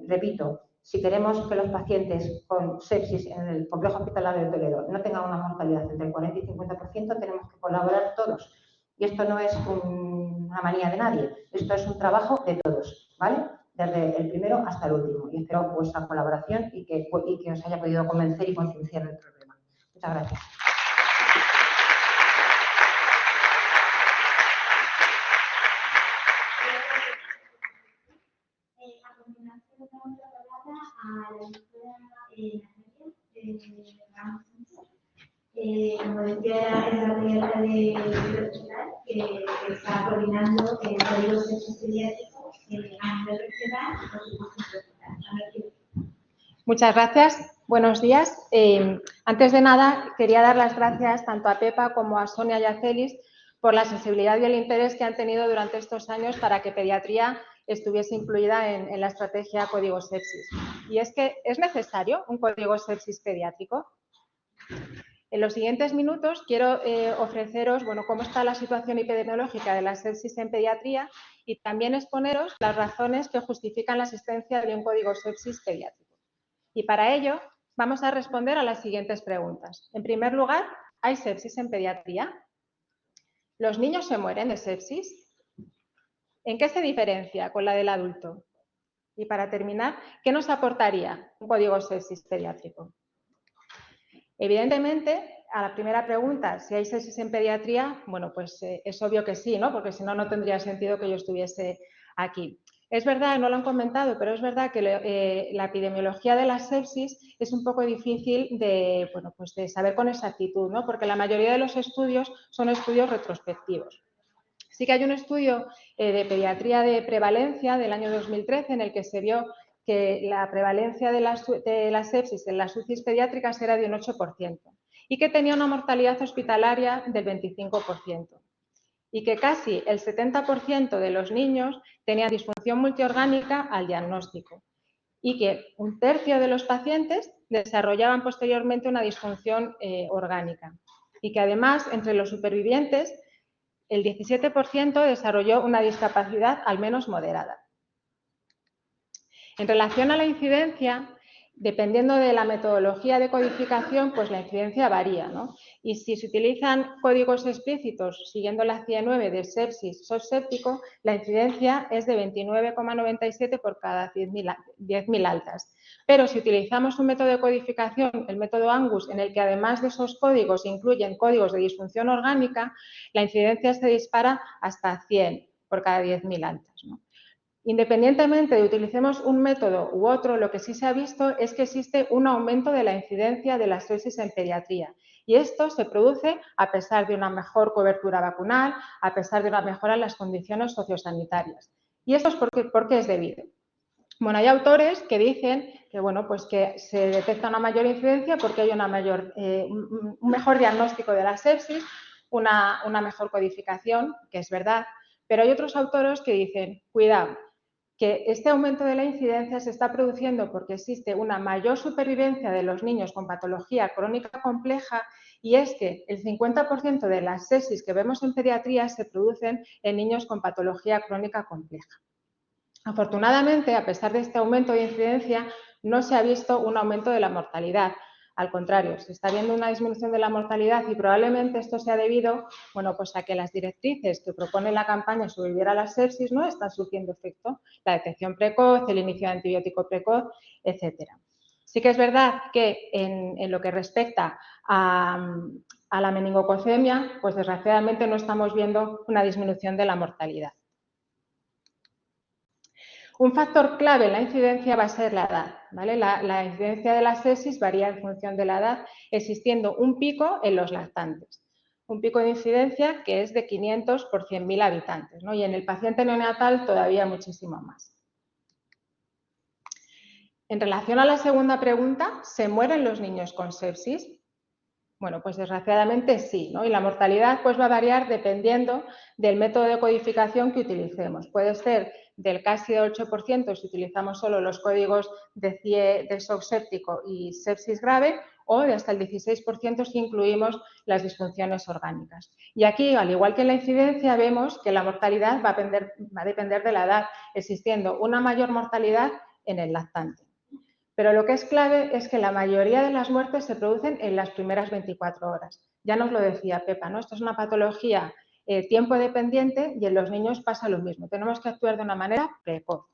Repito, si queremos que los pacientes con sepsis en el complejo hospitalario de Toledo no tengan una mortalidad entre el 40 y 50%, tenemos que colaborar todos. Y esto no es una manía de nadie, esto es un trabajo de todos, ¿vale? Desde el primero hasta el último. Y espero vuestra colaboración y que os haya podido convencer y concienciar del problema. Muchas gracias. A continuación, damos la palabra a la doctora Natalia Ramos Sánchez. Como decía, es la pediatra del hospital que está coordinando el código sepsis pediátrico a nivel regional y, por supuesto, hospital. Muchas gracias. Buenos días. Antes de nada, quería dar las gracias tanto a Pepa como a Sonia y a Celis por la sensibilidad y el interés que han tenido durante estos años para que pediatría estuviese incluida en la estrategia Código Sepsis. Y es que es necesario un Código Sepsis pediátrico. En los siguientes minutos quiero ofreceros cómo está la situación epidemiológica de la sepsis en pediatría y también exponeros las razones que justifican la existencia de un Código Sepsis pediátrico. Y para ello vamos a responder a las siguientes preguntas. En primer lugar, ¿hay sepsis en pediatría? ¿Los niños se mueren de sepsis? ¿En qué se diferencia con la del adulto? Y para terminar, ¿qué nos aportaría un código sepsis pediátrico? Evidentemente, a la primera pregunta, si hay sepsis en pediatría, pues es obvio que sí, ¿no? Porque si no, no tendría sentido que yo estuviese aquí. Es verdad, no lo han comentado, pero es verdad que la epidemiología de la sepsis es un poco difícil de saber con exactitud, ¿no? Porque la mayoría de los estudios son estudios retrospectivos. Sí que hay un estudio de pediatría de prevalencia del año 2013 en el que se vio que la prevalencia de la sepsis en las UCIs pediátricas era de un 8% y que tenía una mortalidad hospitalaria del 25%. Y que casi el 70% de los niños tenían disfunción multiorgánica al diagnóstico y que un tercio de los pacientes desarrollaban posteriormente una disfunción orgánica y que además entre los supervivientes el 17% desarrolló una discapacidad al menos moderada. En relación a la incidencia, dependiendo de la metodología de codificación, pues la incidencia varía, ¿no? Y si se utilizan códigos explícitos siguiendo la CIA 9 de sepsis subséptico, la incidencia es de 29,97 por cada 10.000 altas. Pero si utilizamos un método de codificación, el método Angus, en el que además de esos códigos incluyen códigos de disfunción orgánica, la incidencia se dispara hasta 100 por cada 10.000 altas, ¿no? Independientemente de utilicemos un método u otro, lo que sí se ha visto es que existe un aumento de la incidencia de la sepsis en pediatría. Y esto se produce a pesar de una mejor cobertura vacunal, a pesar de una mejora en las condiciones sociosanitarias. ¿Y esto es por qué es debido? Hay autores que dicen que, que se detecta una mayor incidencia porque hay un mejor diagnóstico de la sepsis, una mejor codificación, que es verdad, pero hay otros autores que dicen, cuidado, que este aumento de la incidencia se está produciendo porque existe una mayor supervivencia de los niños con patología crónica compleja y es que el 50% de las sepsis que vemos en pediatría se producen en niños con patología crónica compleja. Afortunadamente, a pesar de este aumento de incidencia, no se ha visto un aumento de la mortalidad. Al contrario, se está viendo una disminución de la mortalidad y probablemente esto sea debido a que las directrices que propone la campaña Sobrevivir a la sepsis no están surtiendo efecto. La detección precoz, el inicio de antibiótico precoz, etcétera. Sí que es verdad que en lo que respecta a la meningococemia, pues desgraciadamente no estamos viendo una disminución de la mortalidad. Un factor clave en la incidencia va a ser la edad, ¿vale? La incidencia de la sepsis varía en función de la edad, existiendo un pico en los lactantes. Un pico de incidencia que es de 500 por 100.000 habitantes, ¿no? Y en el paciente neonatal todavía muchísimo más. En relación a la segunda pregunta, ¿se mueren los niños con sepsis? Pues desgraciadamente sí, ¿no? Y la mortalidad pues va a variar dependiendo del método de codificación que utilicemos. Puede ser del casi 8% si utilizamos solo los códigos de CIE de shock séptico y sepsis grave o de hasta el 16% si incluimos las disfunciones orgánicas. Y aquí, al igual que en la incidencia, vemos que la mortalidad va a depender de la edad, existiendo una mayor mortalidad en el lactante. Pero lo que es clave es que la mayoría de las muertes se producen en las primeras 24 horas. Ya nos lo decía Pepa, ¿no? Esto es una patología tiempo dependiente y en los niños pasa lo mismo. Tenemos que actuar de una manera precoz.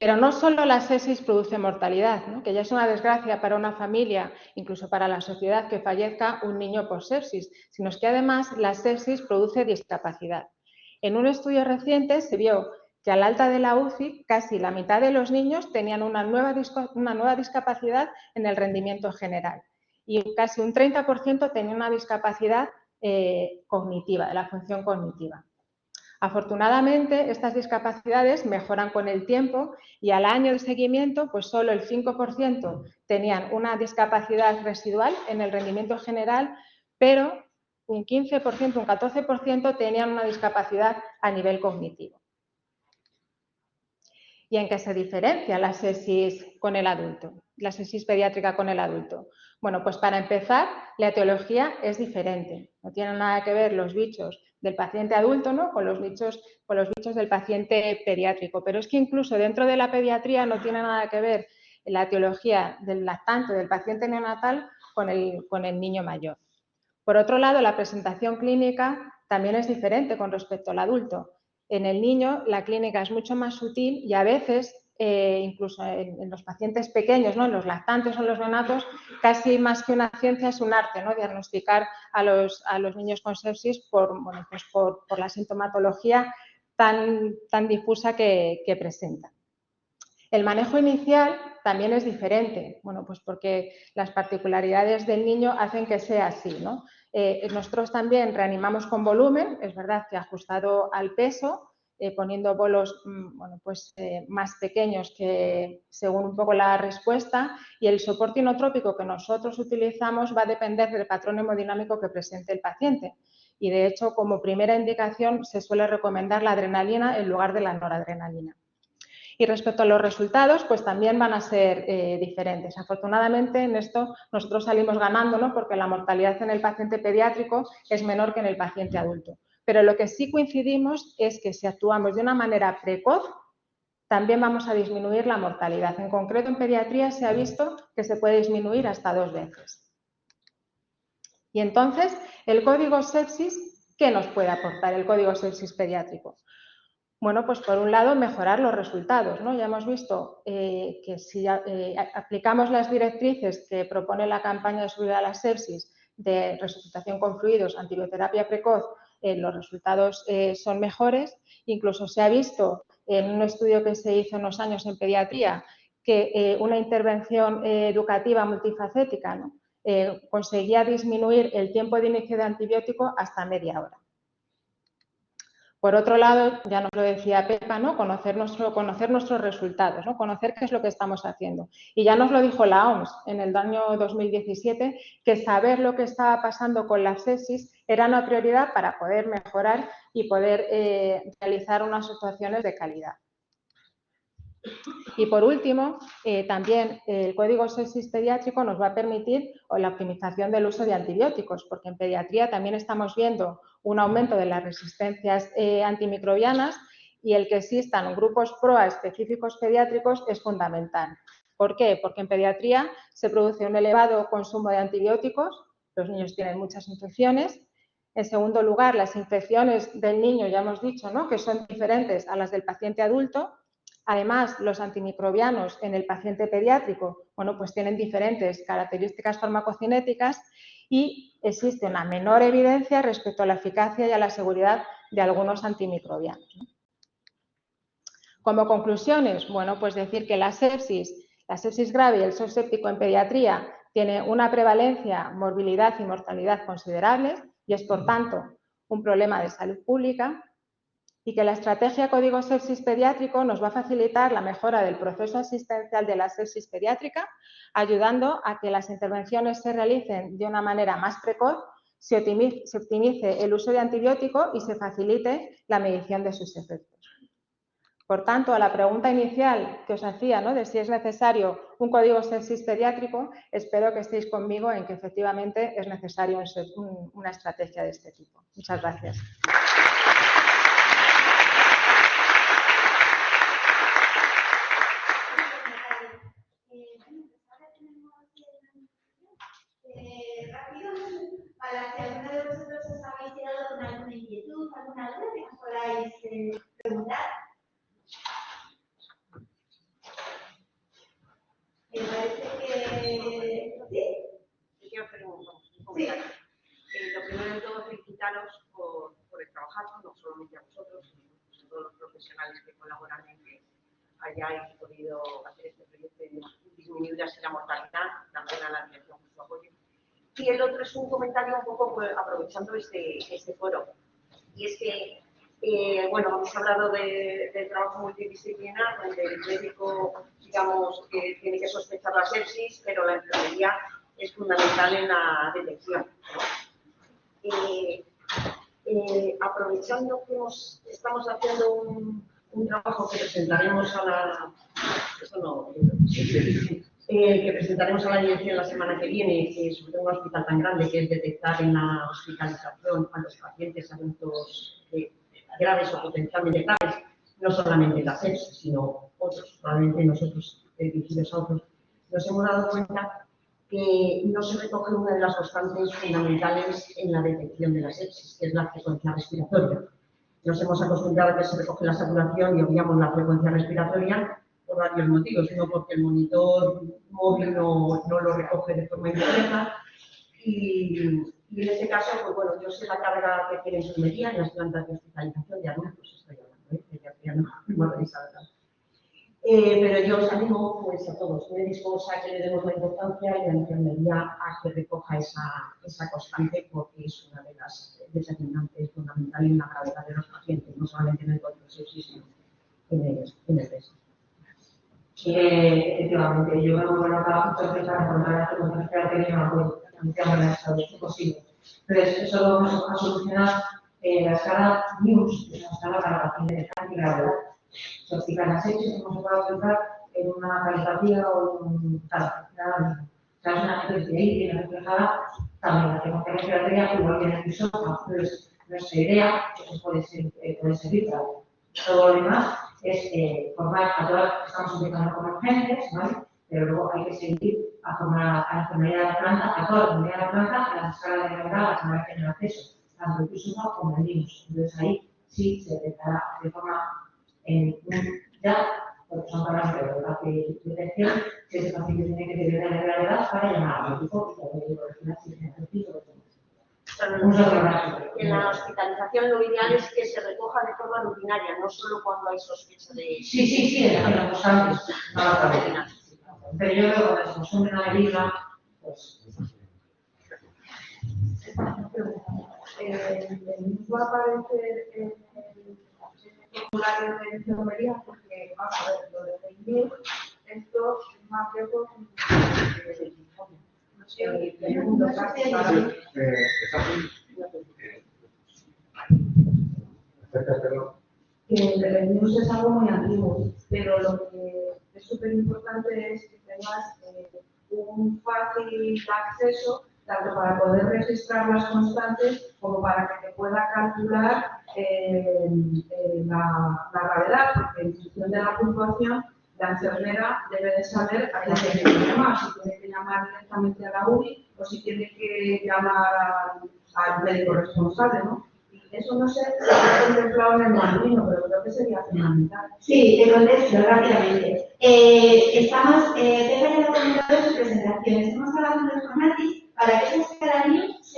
Pero no solo la sepsis produce mortalidad, ¿no? Que ya es una desgracia para una familia, incluso para la sociedad, que fallezca un niño por sepsis, sino que además la sepsis produce discapacidad. En un estudio reciente se vio que al alta de la UCI casi la mitad de los niños tenían una nueva discapacidad en el rendimiento general y casi un 30% tenía una discapacidad cognitiva, de la función cognitiva. Afortunadamente, estas discapacidades mejoran con el tiempo y al año de seguimiento, pues solo el 5% tenían una discapacidad residual en el rendimiento general, pero un 15%, un 14% tenían una discapacidad a nivel cognitivo. ¿Y en qué se diferencia la sepsis con el adulto, la sepsis pediátrica con el adulto? Bueno, pues para empezar, la etiología es diferente. No tienen nada que ver los bichos del paciente adulto, ¿no?, con los bichos del paciente pediátrico. Pero es que incluso dentro de la pediatría no tiene nada que ver la etiología del lactante, del paciente neonatal, con el niño mayor. Por otro lado, la presentación clínica también es diferente con respecto al adulto. En el niño la clínica es mucho más sutil y a veces, incluso en los pacientes pequeños, ¿no?, en los lactantes o en los neonatos, casi más que una ciencia es un arte, ¿no?, diagnosticar a los niños con sepsis por la sintomatología tan difusa que presenta. El manejo inicial también es diferente, bueno, pues porque las particularidades del niño hacen que sea así, ¿no? Nosotros también reanimamos con volumen, es verdad que ajustado al peso, poniendo bolos más pequeños que según un poco la respuesta, y el soporte inotrópico que nosotros utilizamos va a depender del patrón hemodinámico que presente el paciente. Y de hecho, como primera indicación, se suele recomendar la adrenalina en lugar de la noradrenalina. Y respecto a los resultados, pues también van a ser diferentes. Afortunadamente, en esto nosotros salimos ganando, ¿no?, porque la mortalidad en el paciente pediátrico es menor que en el paciente adulto. Pero lo que sí coincidimos es que si actuamos de una manera precoz, también vamos a disminuir la mortalidad. En concreto, en pediatría se ha visto que se puede disminuir hasta 2 veces. Y entonces, el código sepsis, ¿qué nos puede aportar el código sepsis pediátrico? Bueno, pues por un lado, mejorar los resultados, ¿no? Ya hemos visto que si aplicamos las directrices que propone la campaña de seguridad a la sepsis de resucitación con fluidos, antibioterapia precoz, los resultados son mejores. Incluso se ha visto en un estudio que se hizo unos años en pediatría que una intervención educativa multifacética, ¿no?, conseguía disminuir el tiempo de inicio de antibiótico hasta media hora. Por otro lado, ya nos lo decía Pepa, ¿no?, conocer nuestros resultados, ¿no?, conocer qué es lo que estamos haciendo. Y ya nos lo dijo la OMS en el año 2017, que saber lo que estaba pasando con la sepsis era una prioridad para poder mejorar y poder realizar unas actuaciones de calidad. Y por último, también el código sepsis pediátrico nos va a permitir la optimización del uso de antibióticos, porque en pediatría también estamos viendo un aumento de las resistencias antimicrobianas y el que existan grupos PROA específicos pediátricos es fundamental. ¿Por qué? Porque en pediatría se produce un elevado consumo de antibióticos, los niños tienen muchas infecciones. En segundo lugar, las infecciones del niño, ya hemos dicho, ¿no?, que son diferentes a las del paciente adulto. Además, los antimicrobianos en el paciente pediátrico, bueno, pues tienen diferentes características farmacocinéticas y existe una menor evidencia respecto a la eficacia y a la seguridad de algunos antimicrobianos, ¿no? Como conclusiones, bueno, pues decir que la sepsis grave y el shock séptico en pediatría tiene una prevalencia, morbilidad y mortalidad considerables y es, por tanto, un problema de salud pública, y que la estrategia Código Sepsis Pediátrico nos va a facilitar la mejora del proceso asistencial de la sepsis pediátrica, ayudando a que las intervenciones se realicen de una manera más precoz, se optimice el uso de antibiótico y se facilite la medición de sus efectos. Por tanto, a la pregunta inicial que os hacía, ¿no?, de si es necesario un código sepsis pediátrico, espero que estéis conmigo en que efectivamente es necesario una estrategia de este tipo. Muchas gracias. Rápido, para si alguno de vosotros os habéis quedado con alguna inquietud, alguna duda que nos podáis preguntar. Me parece que sí. Yo quiero hacer un comentario. Lo primero de todo, felicitaros por el trabajazo, no solamente a vosotros, sino a todos los profesionales que colaboran en que hayáis podido hacer este proyecto y disminuir así la mortalidad, también a la dirección por su apoyo. Y el otro es un comentario un poco pues, aprovechando este foro. Y es que, bueno, hemos hablado del trabajo multidisciplinar, donde el médico, digamos, que tiene que sospechar la sepsis, pero la enfermería es fundamental en la detección, ¿no? Aprovechando que estamos haciendo un trabajo que presentaremos a la... Esto no... que presentaremos a la dirección la semana que viene, sobre un hospital tan grande que es detectar en la hospitalización a los pacientes adultos graves o potencialmente graves, no solamente la sepsis, sino otros, probablemente nosotros dirigidos a otros, nos hemos dado cuenta que no se recoge una de las constantes fundamentales en la detección de la sepsis, que es la frecuencia respiratoria. Nos hemos acostumbrado a que se recoge la saturación y obviamos la frecuencia respiratoria por varios motivos. Uno, porque el monitor móvil no lo recoge de forma incorrecta. Y en este caso, pues bueno, yo sé la carga que tiene enfermería en las plantas de hospitalización de adultos, estoy hablando, pediatría no revisada. Pero yo os animo pues, a todos, médicos, a que le demos la importancia y a la enfermería a que recoja esa constante, porque es una de las determinantes fundamentales en la gravedad de los pacientes, no solamente en el código sepsis, sino en el resto. Efectivamente, yo me voy a trabajar muchas para encontrar la frecuencia respiratoria lo posible. Entonces, eso lo vamos a solucionar la escala NEWS, que es una escala para pacientes de cáncer y gravedad. Se explica la sepsis, como se puede aplicar en una calefacción o en un tal. O sea, es una gente que ahí tiene reflejada también la frecuencia respiratoria, igual que en el isótopo. Entonces, nuestra idea, que puede servir para todo lo demás, es formar a todas, estamos empezando con urgencias, ¿vale? Pero luego hay que seguir a formar a la enfermería de la planta, a toda la enfermería de la planta, a la escala de gravedad a la que van a tener acceso, tanto el isótopo como el NEWS. Entonces, ahí sí se detectará de forma ya, porque son parámetros de detección, si ese paciente tiene que tener la gravedad para llamar al médico y al médico regional si tiene en la hospitalización lo ideal es que se recoja de forma rutinaria, no solo cuando hay sospecha de... Sí, en la constante, pero yo creo que cuando se consume una bebida, pues... Va a aparecer en el formulario de enfermería porque, vamos a ver, lo de Facebook, esto es más lejos el news es algo muy antiguo, pero lo que es súper importante es que tengas un fácil acceso tanto para poder registrar las constantes como para que te pueda calcular la gravedad, porque en función de la puntuación la enfermera debe de saber a quién tiene que llamar, si tiene que llamar directamente a la UBI o si tiene que llamar al médico responsable, ¿no? Y eso no sé si está contemplado en el manual, pero creo que sería fundamental. Sí, te contesto rápidamente. Estamos, Pepa ya lo ha comentado en su presentación, estamos trabajando en Formatis para que esa escala NEWS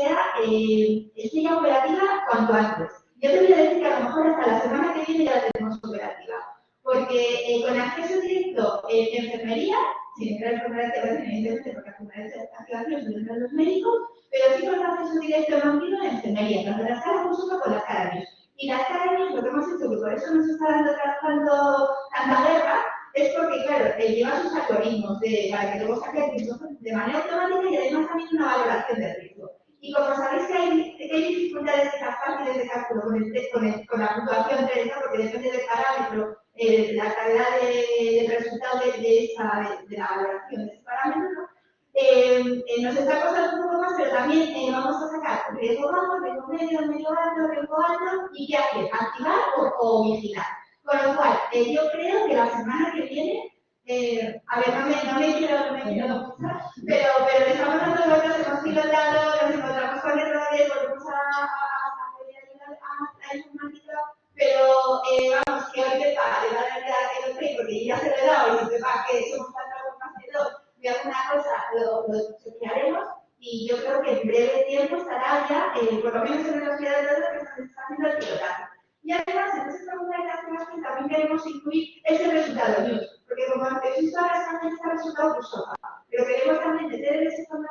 esté ya operativa cuanto antes. Yo te voy a decir que a lo mejor hasta la semana que viene ya la tenemos operativa. Porque con acceso directo en enfermería, sin entrar en enfermería de activación, evidentemente, porque enfermería de activación se entran los médicos, pero sí con acceso directo en enfermería, tanto la escala consulta con la escala NEWS. Y la escala NEWS, lo que hemos hecho, que por eso nos está dando tanta guerra, es porque, claro, lleva sus algoritmos para que luego saque el riesgo de manera automática y además también una valoración del riesgo. Y como sabéis que hay dificultades fáciles de cálculo con la puntuación 3, porque depende del parámetro, la calidad del resultado de la valoración de ese parámetro, ¿no? Nos está costando un poco más, pero también vamos a sacar riesgo bajo, riesgo medio alto, riesgo alto, y qué hacer, activar o vigilar. Con lo cual, yo creo que la semana que viene, a ver, no me quiero gustar, pero le estamos dando vueltas, hemos pilotado, nos encontramos con errores, volvemos a pedir ayuda a informática, pero vamos, que hoy te paga, le va a dar el ok, porque ya se lo he dado, y si te paga que somos tantos más que dos, de alguna cosa lo chequearemos, y yo creo que en breve tiempo estará ya, por lo menos en la ciudad de Toledo, que se está haciendo el pilotaje. Y además, en esta segunda de las cosas que también queremos incluir ese resultado news, porque como existe ahora está el resultado por soja, pero queremos también meter en ese sistema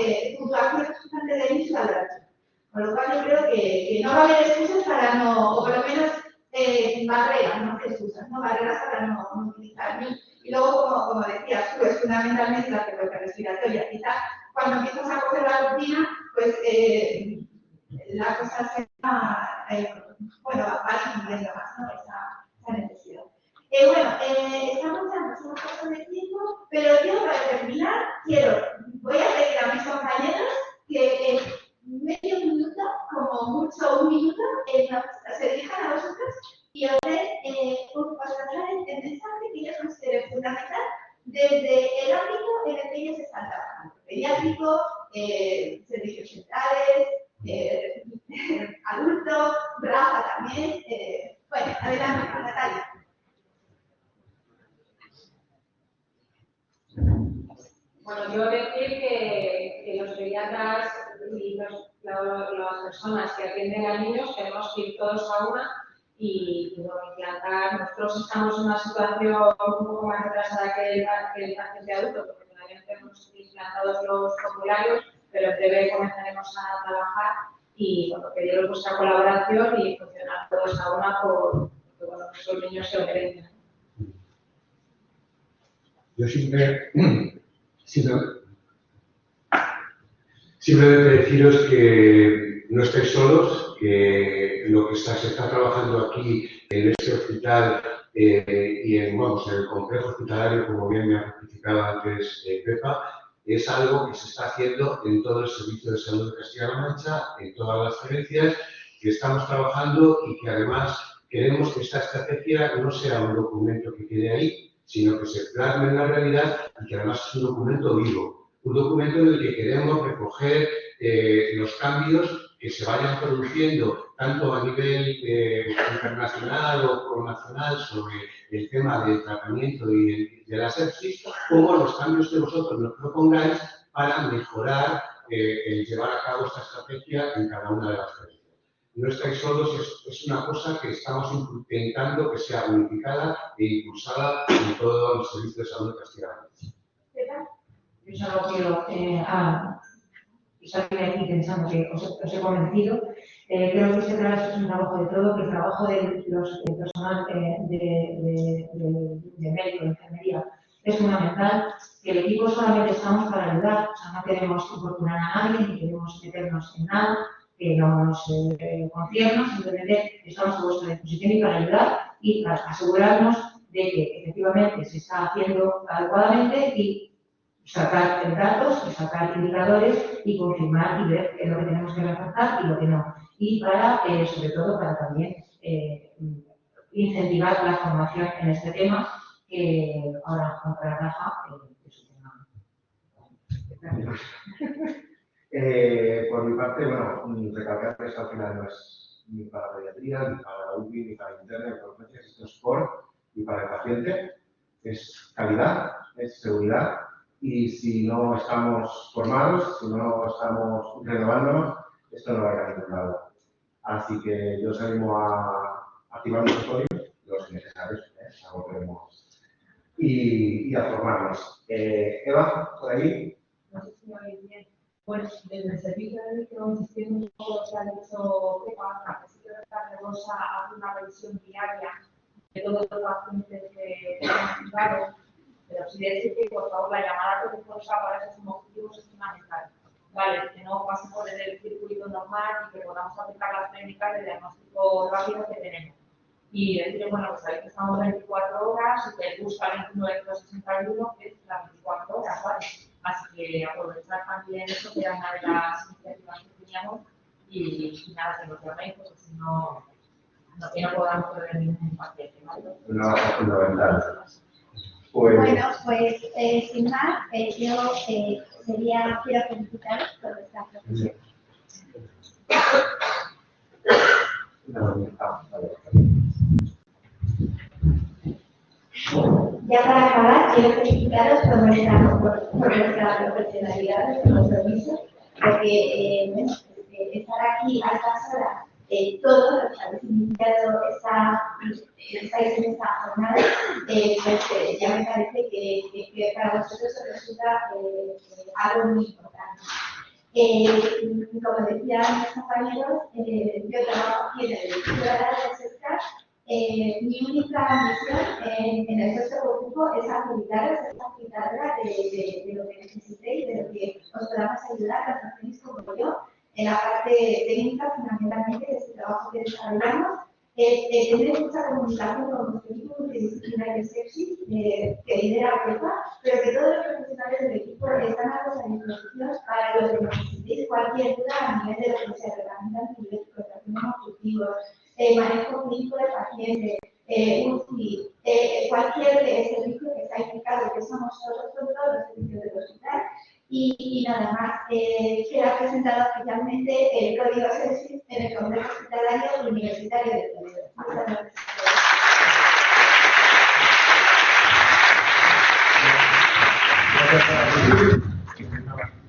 de puntuación resultante de news laboratorio. Con lo cual yo creo que no va a haber excusas para no, o por lo menos barreras, no excusas, ¿no? Barreras para no utilizar news. Y luego, como decías tú, es fundamentalmente la frecuencia respiratoria. Quizás cuando empiezas a coger la rutina, pues la cosa se va, bueno, va disminuyendo más, ¿no? Esa necesidad. Estamos ya en una cosa de tiempo, pero yo para terminar voy a pedir a mis compañeros que medio minuto, como mucho un minuto, se dirijan a vosotros y os den os trasladar el mensaje que ellos consideren fundamental desde el ámbito en el que ellos están trabajando. Pediátrico, servicios centrales, adulto, Rafa también. Bueno, adelante, Natalia. Bueno, yo decir que los pediatras y las personas que atienden a niños tenemos que ir todos a una y bueno, implantar. Nosotros estamos en una situación un poco más retrasada que el paciente adulto, porque todavía no tenemos implantados los formularios, pero en breve comenzaremos a trabajar y bueno, pediros vuestra colaboración y funcionar todos a una porque bueno, los niños se lo merecen. Yo simplemente deciros que no estáis solos, que lo que se está trabajando aquí en este hospital y en el complejo hospitalario, como bien me ha explicado antes Pepa, es algo que se está haciendo en todo el Servicio de Salud de Castilla-La Mancha, en todas las gerencias, que estamos trabajando y que además queremos que esta estrategia no sea un documento que quede ahí, sino que se plasme en la realidad y que además es un documento vivo, un documento en el que queremos recoger los cambios que se vayan produciendo tanto a nivel internacional o nacional sobre el tema del tratamiento y de la sepsis, como los cambios que vosotros nos propongáis para mejorar el llevar a cabo esta estrategia en cada una de las gerencias. No estáis solos, es una cosa que estamos intentando que sea unificada e impulsada en todo el Servicio de Salud de Castilla-La Mancha. Yo solo quiero salir de aquí pensando que os he convencido. Creo que este trabajo es un trabajo de todo, que el trabajo del personal de médico, de enfermería, es fundamental, que el equipo solamente estamos para ayudar, o sea, no queremos importunar a nadie, ni queremos meternos en nada que no nos concierne, simplemente estamos a vuestra disposición y para ayudar y para asegurarnos de que efectivamente se está haciendo adecuadamente y sacar datos y sacar indicadores y confirmar y ver qué es lo que tenemos que reforzar y lo que no. Y para, sobre todo, para también incentivar la formación en este tema, que ahora para Rafa es un tema. Por mi parte, bueno, recalcar que esto al final no es ni para pediatría, ni para la UBI, ni para interna, ni para urgencias, esto es por y para el paciente, es calidad, es seguridad, y si no estamos formados, si no estamos renovándonos, esto no va a ir a ningún lado. Así que yo os animo a activar nuestros códigos, los necesarios, algo que vemos, y a formarnos. Eva, por ahí. No sé si me oís bien. Pues desde el servicio de electro insistiendo un poco lo que ha dicho Pepa, al principio de tarde vamos a hacer una revisión diaria de todos los pacientes que hemos citado, pero sí decir que por favor la llamada telefónica para esos objetivos es fundamental. Vale, que no pase por el circuito normal y que podamos aplicar las técnicas de diagnóstico rápido que tenemos. Y decir, bueno, pues ahí estamos 24 horas y que busca 2961, que es las 24 horas, ¿vale? Así que aprovechar también eso, que era una de las iniciativas que teníamos, y nada, que nos llaméis, porque si no, que no podamos perder ningún paciente, ¿vale? Una base fundamental. Bueno, pues sin más, yo quiero felicitaros por esta profesión. Ya para acabar, quiero felicitaros por vuestra profesionalidad, por vuestro compromiso, porque estar aquí a estas horas, todos los que habéis iniciado estáis en esta jornada, pues ya me parece que para vosotros os resulta algo muy importante. Como decían mis compañeros, yo trabajo aquí en el edificio de la SESCA. Mi única misión en el puesto grupo es facilitaros, de lo que necesitéis, de lo que os podamos ayudar, tanto tenéis como yo, en la parte técnica, fundamentalmente, de este trabajo que desarrollamos. Tener mucha comunicación con nuestro equipo multidisciplinario de sepsis, que lidera PEPA, pero que todos los profesionales del equipo están a vuestra disposición para lo que necesitéis, cualquier duda a nivel de lo que sea herramientas antibióticos, tratamientos objetivos, manejo clínico de pacientes, UCI, cualquier servicio que está implicado, que somos todos los servicios del hospital. Y nada más, queda presentado oficialmente el código sepsis en el Congreso Hospitalario Universitario de Toledo. Muchas gracias. Gracias.